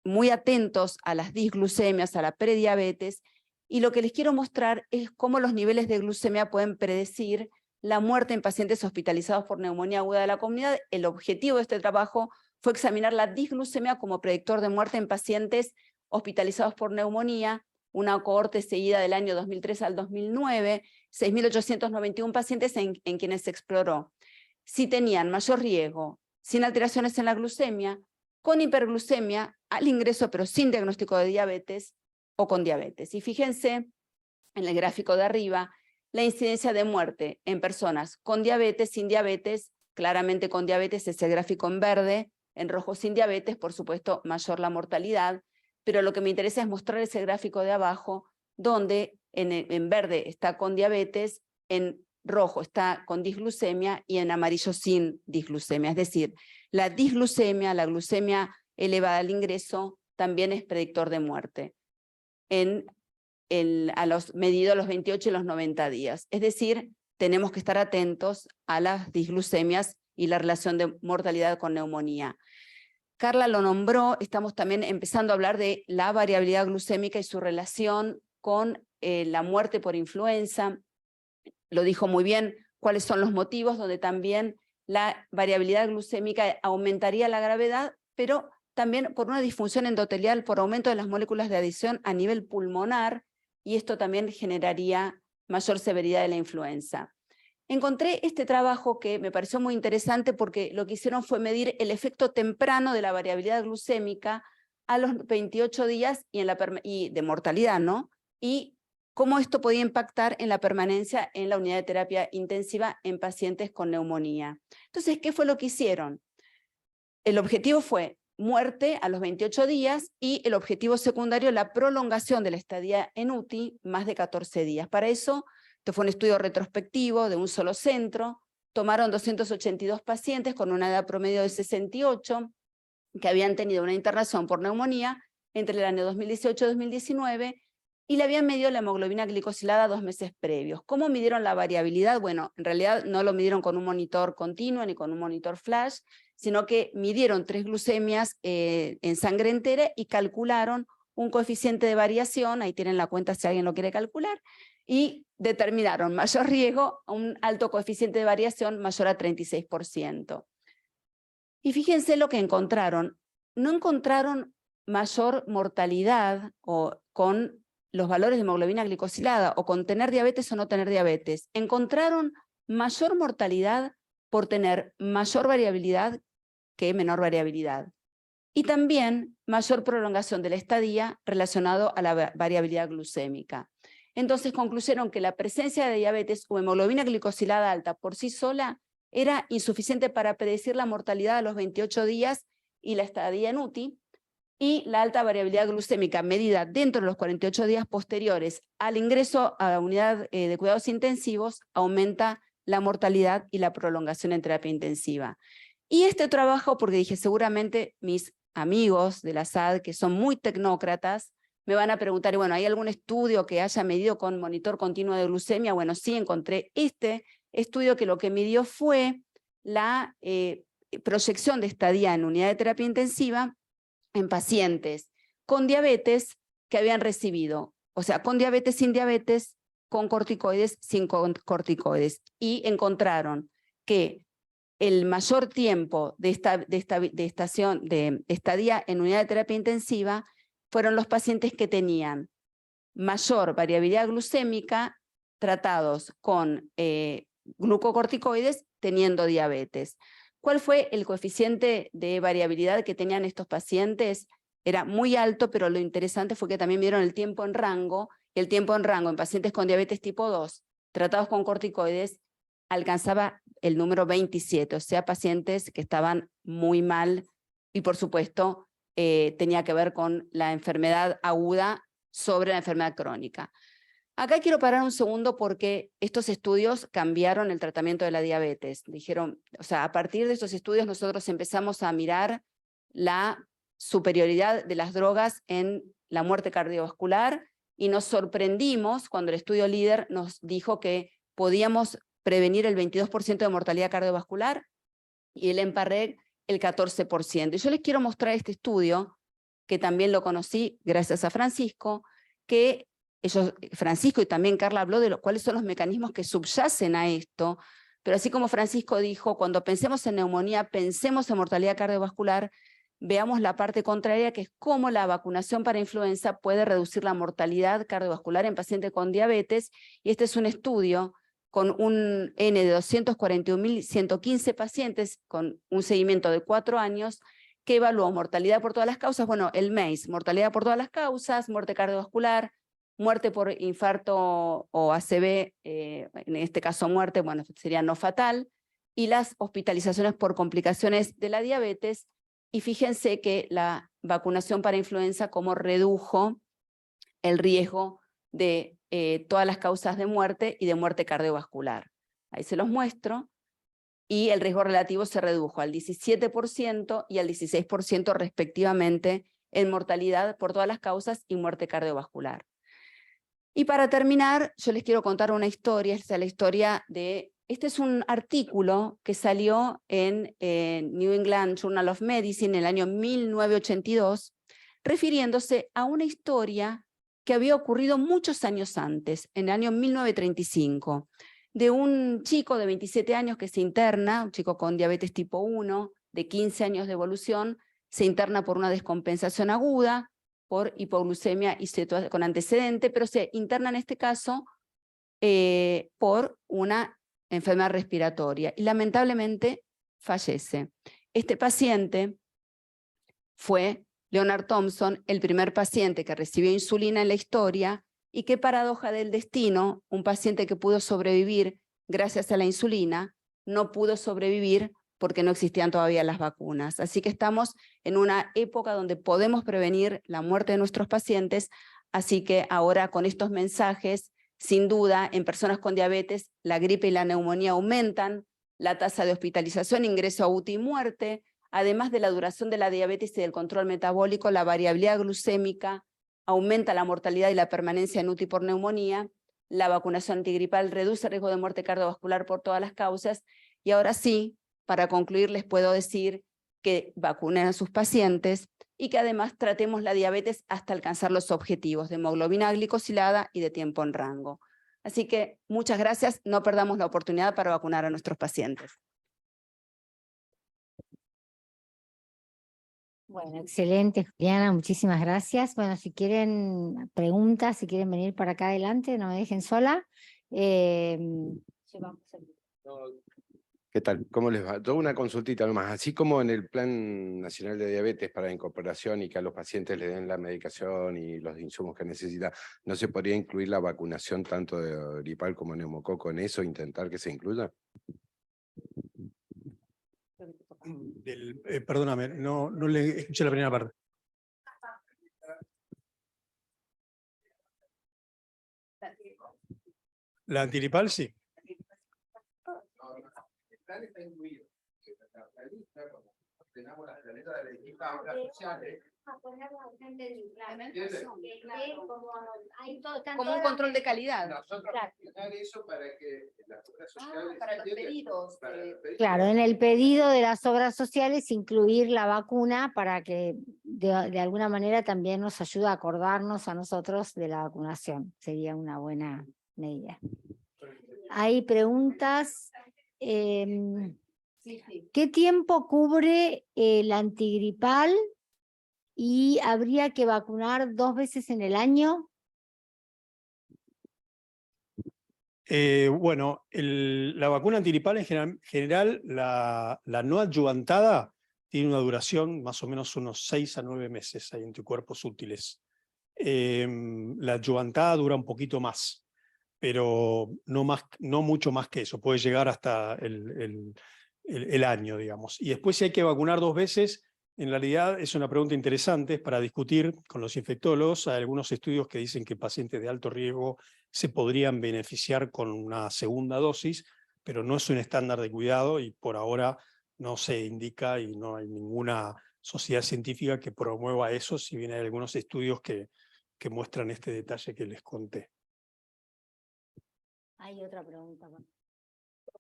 muy atentos a las disglucemias, a la prediabetes, y lo que les quiero mostrar es cómo los niveles de glucemia pueden predecir la muerte en pacientes hospitalizados por neumonía aguda de la comunidad. El objetivo de este trabajo fue examinar la disglucemia como predictor de muerte en pacientes hospitalizados por neumonía, una cohorte seguida del año 2003 al 2009, 6.891 pacientes en quienes se exploró si tenían mayor riesgo, sin alteraciones en la glucemia, con hiperglucemia, al ingreso pero sin diagnóstico de diabetes o con diabetes. Y fíjense en el gráfico de arriba, la incidencia de muerte en personas con diabetes, sin diabetes, claramente con diabetes es el gráfico en verde, en rojo sin diabetes, por supuesto mayor la mortalidad, pero lo que me interesa es mostrar ese gráfico de abajo, donde en verde está con diabetes, en rojo está con disglucemia y en amarillo sin disglucemia. Es decir, la disglucemia, la glucemia elevada al ingreso, también es predictor de muerte medido a los 28 y los 90 días. Es decir, tenemos que estar atentos a las disglucemias y la relación de mortalidad con neumonía. Carla lo nombró, estamos también empezando a hablar de la variabilidad glucémica y su relación con la muerte por influenza. Lo dijo muy bien cuáles son los motivos, donde también la variabilidad glucémica aumentaría la gravedad, pero también por una disfunción endotelial, por aumento de las moléculas de adición a nivel pulmonar, y esto también generaría mayor severidad de la influenza. Encontré este trabajo que me pareció muy interesante porque lo que hicieron fue medir el efecto temprano de la variabilidad glucémica a los 28 días y de mortalidad, ¿no? Y cómo esto podía impactar en la permanencia en la unidad de terapia intensiva en pacientes con neumonía. Entonces, ¿qué fue lo que hicieron? El objetivo fue muerte a los 28 días y el objetivo secundario, la prolongación de la estadía en UTI, más de 14 días. Para eso, esto fue un estudio retrospectivo de un solo centro, tomaron 282 pacientes con una edad promedio de 68, que habían tenido una internación por neumonía entre el año 2018 y 2019, y le habían medido la hemoglobina glicosilada 2 meses previos. ¿Cómo midieron la variabilidad? Bueno, en realidad no lo midieron con un monitor continuo ni con un monitor flash, sino que midieron 3 glucemias en sangre entera y calcularon un coeficiente de variación, ahí tienen la cuenta si alguien lo quiere calcular, y determinaron mayor riesgo, un alto coeficiente de variación mayor a 36%. Y fíjense lo que encontraron. No encontraron mayor mortalidad con los valores de hemoglobina glicosilada, o con tener diabetes o no tener diabetes. Encontraron mayor mortalidad por tener mayor variabilidad que menor variabilidad. Y también mayor prolongación de la estadía relacionado a la variabilidad glucémica. Entonces concluyeron que la presencia de diabetes o hemoglobina glicosilada alta por sí sola era insuficiente para predecir la mortalidad a los 28 días y la estadía en UTI, y la alta variabilidad glucémica medida dentro de los 48 días posteriores al ingreso a la unidad de cuidados intensivos aumenta la mortalidad y la prolongación en terapia intensiva. Y este trabajo, porque dije, seguramente mis amigos de la SAD, que son muy tecnócratas, me van a preguntar, bueno, ¿hay algún estudio que haya medido con monitor continuo de glucemia? Bueno, sí, encontré este estudio que lo que midió fue la proyección de estadía en unidad de terapia intensiva en pacientes con diabetes que habían recibido, o sea, con diabetes, sin diabetes, con corticoides, sin corticoides, y encontraron que el mayor tiempo de estadía en unidad de terapia intensiva fueron los pacientes que tenían mayor variabilidad glucémica tratados con glucocorticoides teniendo diabetes. ¿Cuál fue el coeficiente de variabilidad que tenían estos pacientes? Era muy alto, pero lo interesante fue que también vieron el tiempo en rango, y el tiempo en rango en pacientes con diabetes tipo 2, tratados con corticoides, alcanzaba el número 27, o sea, pacientes que estaban muy mal, y por supuesto tenía que ver con la enfermedad aguda sobre la enfermedad crónica. Acá quiero parar un segundo porque estos estudios cambiaron el tratamiento de la diabetes. Dijeron, o sea, a partir de estos estudios nosotros empezamos a mirar la superioridad de las drogas en la muerte cardiovascular y nos sorprendimos cuando el estudio líder nos dijo que podíamos prevenir el 22% de mortalidad cardiovascular y el EMPA-REG el 14%. Y yo les quiero mostrar este estudio, que también lo conocí gracias a Francisco, que Francisco y también Carla habló de cuáles son los mecanismos que subyacen a esto, pero así como Francisco dijo, cuando pensemos en neumonía, pensemos en mortalidad cardiovascular, veamos la parte contraria, que es cómo la vacunación para influenza puede reducir la mortalidad cardiovascular en pacientes con diabetes, y este es un estudio con un N de 241.115 pacientes con un seguimiento de 4 años, que evaluó mortalidad por todas las causas, bueno, el MACE, mortalidad por todas las causas, muerte cardiovascular, muerte por infarto o ACV, en este caso muerte, bueno, sería no fatal, y las hospitalizaciones por complicaciones de la diabetes, y fíjense que la vacunación para influenza cómo redujo el riesgo de todas las causas de muerte y de muerte cardiovascular. Ahí se los muestro. Y el riesgo relativo se redujo al 17% y al 16% respectivamente en mortalidad por todas las causas y muerte cardiovascular. Y para terminar, yo les quiero contar una historia, esta es la historia de, este es un artículo que salió en New England Journal of Medicine en el año 1982, refiriéndose a una historia que había ocurrido muchos años antes, en el año 1935, de un chico de 27 años que se interna, un chico con diabetes tipo 1, de 15 años de evolución, se interna por una descompensación aguda, por hipoglucemia y con antecedente, pero se interna en este caso por una enfermedad respiratoria y lamentablemente fallece. Este paciente fue Leonard Thompson, el primer paciente que recibió insulina en la historia, y qué paradoja del destino, un paciente que pudo sobrevivir gracias a la insulina, no pudo sobrevivir porque no existían todavía las vacunas. Así que estamos en una época donde podemos prevenir la muerte de nuestros pacientes, así que ahora con estos mensajes, sin duda, en personas con diabetes, la gripe y la neumonía aumentan, la tasa de hospitalización, ingreso a UTI y muerte, además de la duración de la diabetes y del control metabólico, la variabilidad glucémica, aumenta la mortalidad y la permanencia en UTI por neumonía, la vacunación antigripal reduce el riesgo de muerte cardiovascular por todas las causas, y ahora sí, para concluir les puedo decir que vacunen a sus pacientes y que además tratemos la diabetes hasta alcanzar los objetivos de hemoglobina glicosilada y de tiempo en rango. Así que muchas gracias, no perdamos la oportunidad para vacunar a nuestros pacientes. Bueno, excelente, Juliana, muchísimas gracias. Bueno, si quieren preguntas, si quieren venir para acá adelante, no me dejen sola. Llevamos el... ¿Qué tal? ¿Cómo les va? Yo una consultita nomás. Así como en el Plan Nacional de Diabetes para incorporación y que a los pacientes les den la medicación y los insumos que necesitan, ¿no se podría incluir la vacunación tanto de gripal como neumococo en eso, intentar que se incluya? Perdóname, no le escuché la primera parte. La antigripal, sí. El plan está incluido. La lista, como tenemos las planetas de las distintas obras sociales. Como un control de calidad. Nosotros gestionar eso para que las obras sociales... para los pedidos. Claro, en el pedido de las obras sociales incluir la vacuna para que de alguna manera también nos ayude a acordarnos a nosotros de la vacunación. Sería una buena medida. Hay preguntas. ¿Qué tiempo cubre el antigripal y habría que vacunar 2 veces en el año? Bueno, la vacuna antigripal en general, la no adyuvantada, tiene una duración más o menos unos 6 a 9 meses, hay anticuerpos útiles. La adyuvantada dura un poquito más, pero no mucho más que eso, puede llegar hasta el año, digamos. Y después si hay que vacunar 2 veces, en realidad es una pregunta interesante para discutir con los infectólogos. Hay algunos estudios que dicen que pacientes de alto riesgo se podrían beneficiar con una segunda dosis, pero no es un estándar de cuidado y por ahora no se indica y no hay ninguna sociedad científica que promueva eso, si bien hay algunos estudios que muestran este detalle que les conté. Hay otra pregunta.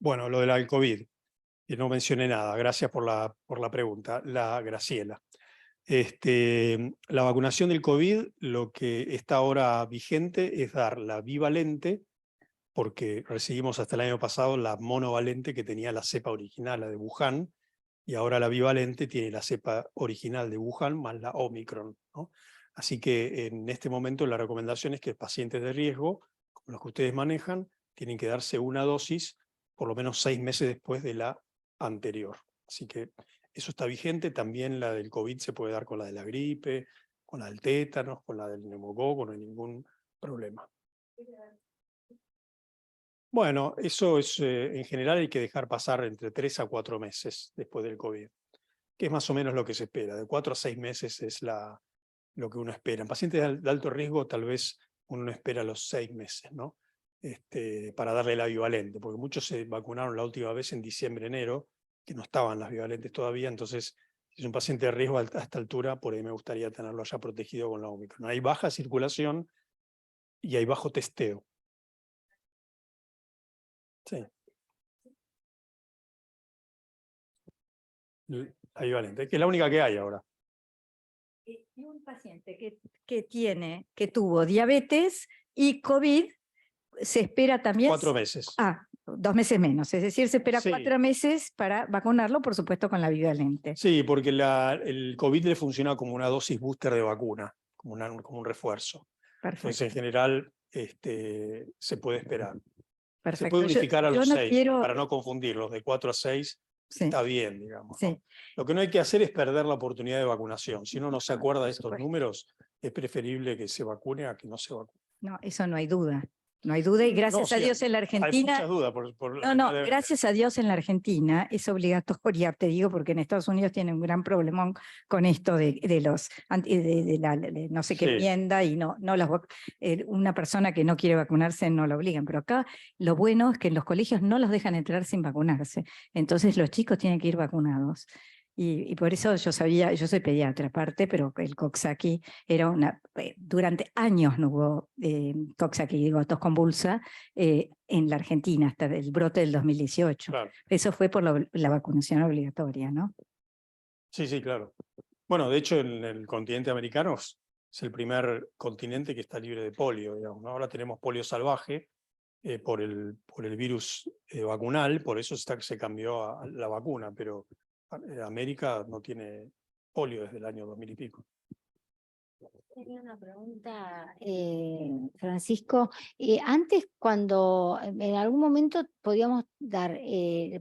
Bueno, lo del COVID, que no mencioné nada, gracias por la pregunta, la Graciela. La vacunación del COVID, lo que está ahora vigente es dar la bivalente, porque recibimos hasta el año pasado la monovalente que tenía la cepa original, la de Wuhan, y ahora la bivalente tiene la cepa original de Wuhan más la Omicron, ¿no? Así que en este momento la recomendación es que pacientes de riesgo, como los que ustedes manejan, tienen que darse una dosis por lo menos 6 meses después de la anterior. Así que eso está vigente. También la del COVID se puede dar con la de la gripe, con la del tétanos, con la del neumococo, no hay ningún problema. Bueno, eso es, en general hay que dejar pasar entre 3 a 4 meses después del COVID, que es más o menos lo que se espera. De 4 a 6 meses es lo que uno espera. En pacientes de alto riesgo tal vez uno no espera los 6 meses, ¿no? Para darle la bivalente, porque muchos se vacunaron la última vez en diciembre, enero, que no estaban las bivalentes todavía, entonces si es un paciente de riesgo a esta altura, por ahí me gustaría tenerlo ya protegido con la Omicron. Hay baja circulación y hay bajo testeo. Sí. La bivalente, que es la única que hay ahora. Y un paciente que tuvo diabetes y COVID, se espera también... 4 meses. 2 meses menos, es decir, se espera Sí. 4 meses para vacunarlo, por supuesto, con la bivalente. Sí, porque el COVID le funciona como una dosis booster de vacuna, como un refuerzo. Perfecto. Entonces, en general, se puede esperar. Se Perfecto. puede unificar a Yo los no 6, quiero... para no confundirlos, de 4 a 6 Sí, está bien, digamos, ¿no? sí. Lo que no hay que hacer es perder la oportunidad de vacunación. Si uno no se acuerda de estos supuesto. números, es preferible que se vacune a que no se vacune. No, eso no hay duda. No hay duda y gracias No, a sí, Dios en la Hay Argentina... muchas dudas. No, gracias a Dios en la Argentina es obligatoria, te digo, porque en Estados Unidos tienen un gran problemón con esto de no sé qué Sí. enmienda y una persona que no quiere vacunarse no la obligan, pero acá lo bueno es que en los colegios no los dejan entrar sin vacunarse, entonces los chicos tienen que ir vacunados. Y por eso yo soy pediatra aparte, pero el Coxsackie era durante años no hubo Coxsackie, digo, tos convulsa, en la Argentina, hasta el brote del 2018. Claro. Eso fue por la vacunación obligatoria, ¿no? Sí, sí, claro. Bueno, de hecho, en el continente americano es el primer continente que está libre de polio, digamos, ¿no? Ahora tenemos polio salvaje por el virus vacunal, por eso se cambió a la vacuna, pero América no tiene polio desde el año 2000 y pico. Tenía una pregunta, Francisco. Antes, cuando en algún momento podíamos dar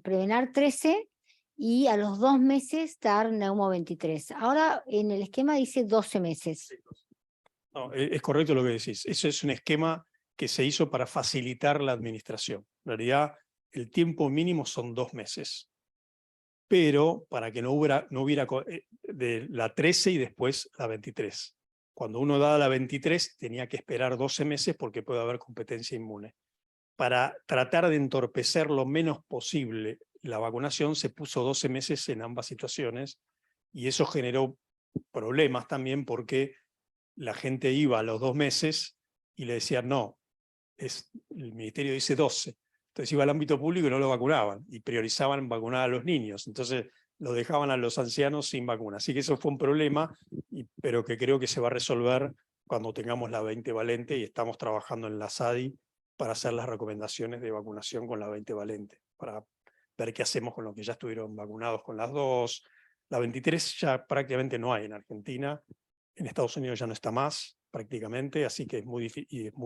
Prevenar 13 y a los 2 meses dar Neumo 23. Ahora en el esquema dice 12 meses. No, es correcto lo que decís. Eso es un esquema que se hizo para facilitar la administración. En realidad, el tiempo mínimo son 2 meses. Pero para que no hubiera de la 13 y después la 23. Cuando uno da la 23 tenía que esperar 12 meses porque puede haber competencia inmune. Para tratar de entorpecer lo menos posible la vacunación se puso 12 meses en ambas situaciones y eso generó problemas también porque la gente iba a los 2 meses y le decían no, el ministerio dice 12. Entonces iba al ámbito público y no lo vacunaban, y priorizaban vacunar a los niños. Entonces lo dejaban a los ancianos sin vacuna. Así que eso fue un problema, pero que creo que se va a resolver cuando tengamos la 20 valente, y estamos trabajando en la SADI para hacer las recomendaciones de vacunación con la 20 valente, para ver qué hacemos con los que ya estuvieron vacunados con las 2. La 23 ya prácticamente no hay en Argentina, en Estados Unidos ya no está más, prácticamente, así que es muy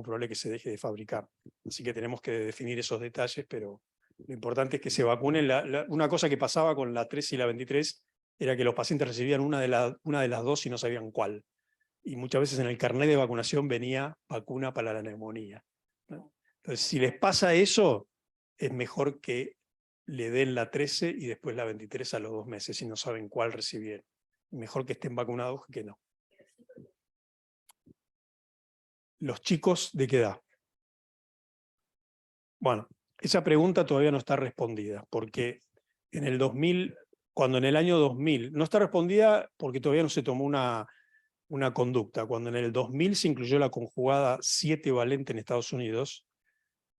probable que se deje de fabricar. Así que tenemos que definir esos detalles, pero lo importante es que se vacunen. Una cosa que pasaba con la 13 y la 23 era que los pacientes recibían una de las dos y no sabían cuál. Y muchas veces en el carnet de vacunación venía vacuna para la neumonía, ¿no? Entonces, si les pasa eso, es mejor que le den la 13 y después la 23 a los 2 meses si no saben cuál recibieron. Mejor que estén vacunados que no. ¿Los chicos de qué edad? Bueno, esa pregunta todavía no está respondida, porque en el 2000, cuando en el año 2000, no está respondida porque todavía no se tomó una conducta. Cuando en el 2000 se incluyó la conjugada 7 valente en Estados Unidos,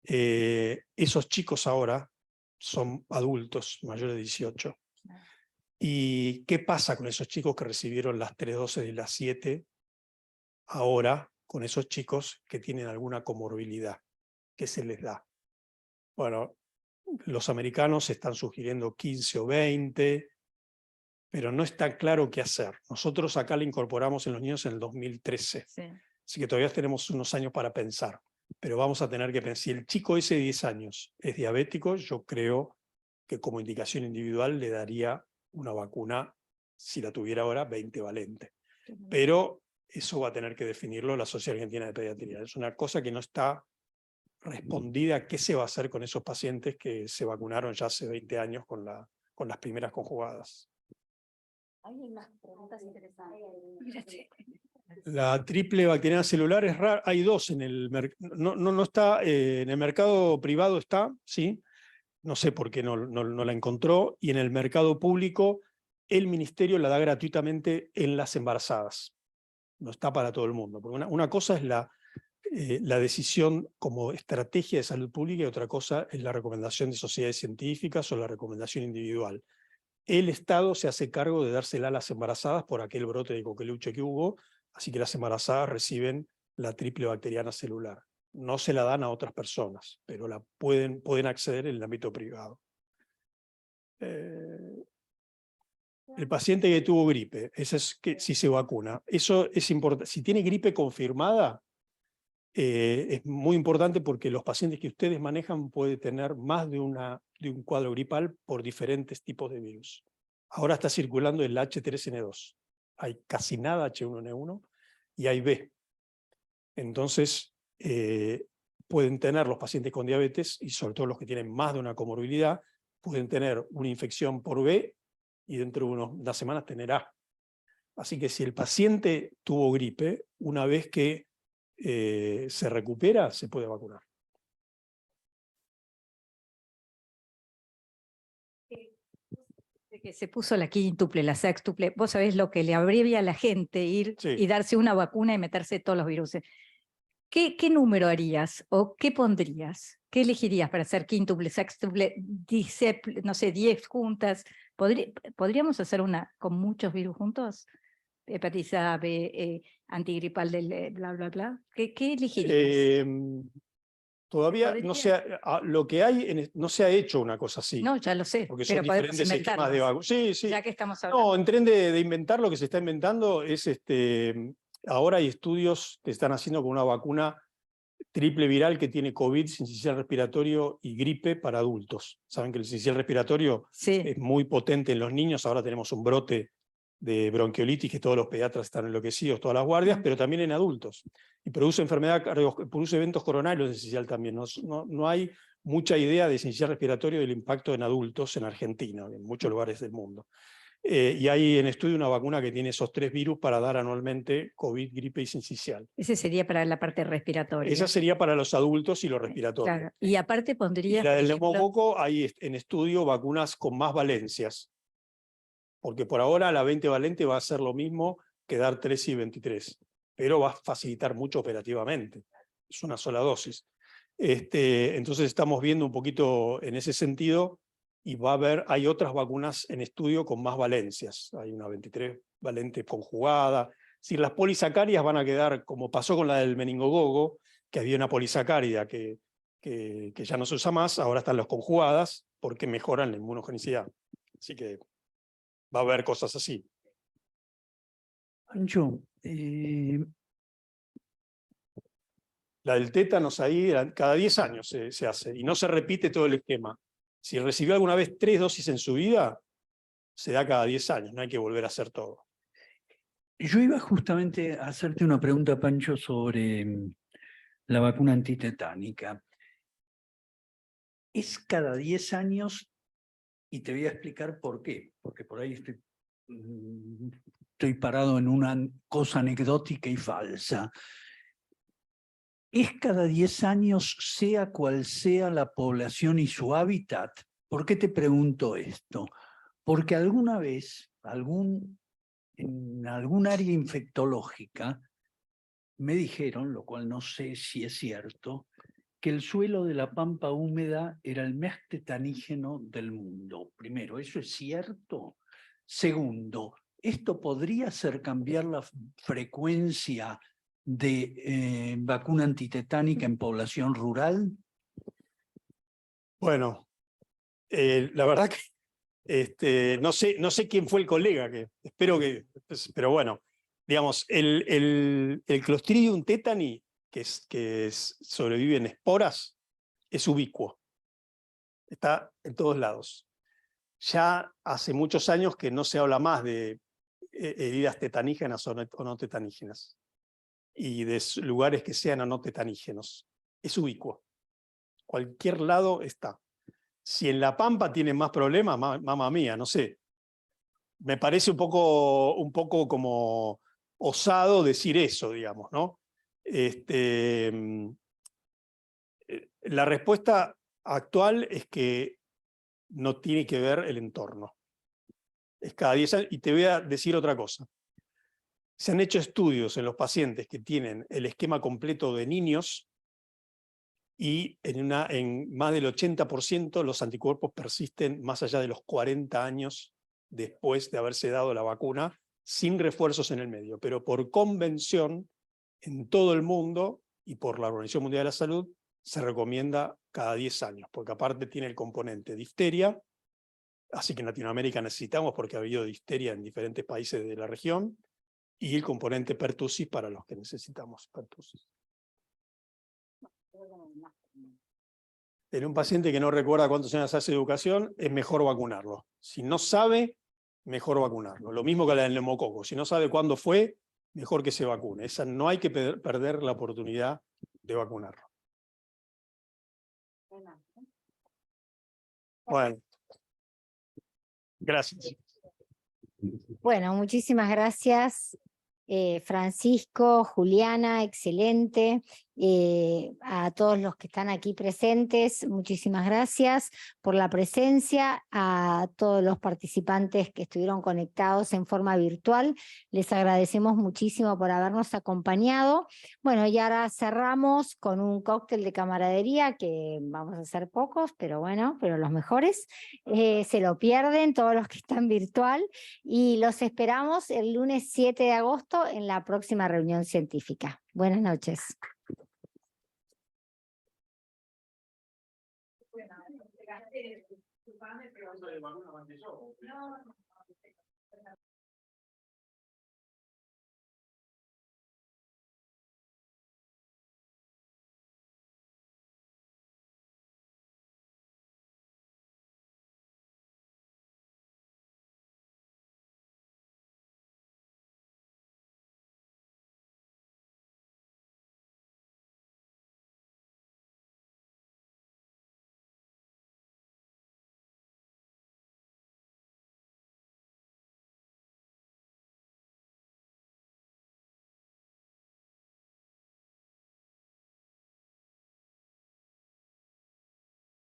esos chicos ahora son adultos mayores de 18. ¿Y qué pasa con esos chicos que recibieron las 3 dosis de las 7 ahora, con esos chicos que tienen alguna comorbilidad? ¿Qué se les da? Bueno, los americanos están sugiriendo 15 o 20, pero no está claro qué hacer. Nosotros acá la incorporamos en los niños en el 2013, Sí. así que todavía tenemos unos años para pensar, pero vamos a tener que pensar. Si el chico ese de 10 años es diabético, yo creo que como indicación individual le daría una vacuna, si la tuviera ahora, 20 valente. Pero eso va a tener que definirlo la Sociedad Argentina de Pediatría. Es una cosa que no está respondida a qué se va a hacer con esos pacientes que se vacunaron ya hace 20 años con las primeras conjugadas. Hay unas preguntas interesantes. La triple bacteriana celular es rara, hay dos en el mercado, no está, en el mercado privado está, sí, no sé por qué no la encontró, y en el mercado público el ministerio la da gratuitamente en las embarazadas. No está para todo el mundo, porque una cosa es la decisión como estrategia de salud pública y otra cosa es la recomendación de sociedades científicas o la recomendación individual. El Estado se hace cargo de dársela a las embarazadas por aquel brote de coqueluche que hubo, así que las embarazadas reciben la triple bacteriana celular. No se la dan a otras personas, pero la pueden acceder en el ámbito privado. El paciente que tuvo gripe, eso es que si se vacuna, eso es importante. Si tiene gripe confirmada, es muy importante porque los pacientes que ustedes manejan pueden tener más de un cuadro gripal por diferentes tipos de virus. Ahora está circulando el H3N2. Hay casi nada H1N1 y hay B. Entonces, pueden tener los pacientes con diabetes, y sobre todo los que tienen más de una comorbilidad, pueden tener una infección por B y dentro de unas semanas tener A. Así que si el paciente tuvo gripe, una vez que se recupera, se puede vacunar. Que se puso la quíntuple, la sextuple, vos sabés lo que le abrevia a la gente ir Sí. y darse una vacuna y meterse todos los virus. ¿Qué número harías o qué pondrías? ¿Qué elegirías para hacer quíntuple, sextuple, no sé, 10 juntas? ¿Podríamos hacer una con muchos virus juntos? Hepatitis A, B, antigripal del bla, bla, bla. ¿Qué elegirías? Todavía no se lo que hay, no se ha hecho una cosa así. No, ya lo sé, Porque son pero podemos diferentes esquemas de inventarlas. vacunas. Sí, sí. Ya que estamos hablando. No, en tren de inventar, lo que se está inventando es, ahora hay estudios que están haciendo con una vacuna triple viral que tiene COVID, sincicial respiratorio y gripe para adultos. Saben que el sincicial respiratorio es muy potente en los niños, ahora tenemos un brote de bronquiolitis que todos los pediatras están enloquecidos, todas las guardias, pero también en adultos. Y produce produce eventos coronarios de sincicial también. No hay mucha idea de sincicial respiratorio del impacto en adultos en Argentina, en muchos lugares del mundo. Y hay en estudio una vacuna que tiene esos 3 virus para dar anualmente COVID, gripe y sincicial. Ese sería para la parte respiratoria. Esa sería para los adultos y los respiratorios. Claro. Y aparte pondría... Y la del neumococo hay en estudio vacunas con más valencias. Porque por ahora la 20 valente va a ser lo mismo que dar 13 y 23. Pero va a facilitar mucho operativamente. Es una sola dosis. Entonces estamos viendo un poquito en ese sentido y hay otras vacunas en estudio con más valencias. Hay una 23 valente conjugada. Si las polisacáridas van a quedar, como pasó con la del meningogogo, que había una polisacárida que ya no se usa más, ahora están las conjugadas porque mejoran la inmunogenicidad. Así que va a haber cosas así. Pancho, la del tétanos ahí, cada 10 años se hace, y no se repite todo el esquema. Si recibió alguna vez 3 dosis en su vida, se da cada 10 años, no hay que volver a hacer todo. yo iba justamente a hacerte una pregunta, Pancho, sobre la vacuna antitetánica. Es cada 10 años y te voy a explicar por qué. Porque por ahí estoy parado en una cosa anecdótica y falsa. ¿Es cada 10 años, sea cual sea la población y su hábitat? ¿Por qué te pregunto esto? Porque alguna vez, en algún área infectológica, me dijeron, lo cual no sé si es cierto, que el suelo de la pampa húmeda era el más tetanígeno del mundo. Primero, ¿eso es cierto? Segundo, ¿esto podría hacer cambiar la frecuencia de vacuna antitetánica en población rural? Bueno, la verdad que No sé quién fue el colega, espero que, pero bueno, digamos, el Clostridium tetani, que sobrevive en esporas, es ubicuo. Está en todos lados. Ya hace muchos años que no se habla más de heridas tetanígenas o no tetanígenas, y de lugares que sean o no tetanígenos. Es ubicuo. Cualquier lado está. Si en La Pampa tienen más problemas, mamá mía, no sé. Me parece un poco como osado decir eso, digamos, ¿no? La respuesta actual es que no tiene que ver el entorno. Es cada 10 años. Y te voy a decir otra cosa. Se han hecho estudios en los pacientes que tienen el esquema completo de niños y en más del 80% los anticuerpos persisten más allá de los 40 años después de haberse dado la vacuna, sin refuerzos en el medio. Pero por convención, en todo el mundo y por la Organización Mundial de la Salud, se recomienda cada 10 años, porque aparte tiene el componente difteria, así que en Latinoamérica necesitamos porque ha habido difteria en diferentes países de la región, y el componente pertussis para los que necesitamos pertussis. En un paciente que no recuerda cuántos años hace educación, es mejor vacunarlo. Si no sabe, mejor vacunarlo. Lo mismo que la del neumococo. Si no sabe cuándo fue, mejor que se vacune. No hay que perder la oportunidad de vacunarlo. Bueno. Gracias. Bueno, muchísimas gracias, Francisco, Juliana, excelente. A todos los que están aquí presentes, muchísimas gracias por la presencia. A todos los participantes que estuvieron conectados en forma virtual, les agradecemos muchísimo por habernos acompañado. Bueno, y ahora cerramos con un cóctel de camaradería, que vamos a hacer pocos, pero bueno, pero los mejores. Se lo pierden todos los que están virtual, y los esperamos el lunes 7 de agosto en la próxima reunión científica. Buenas noches. No.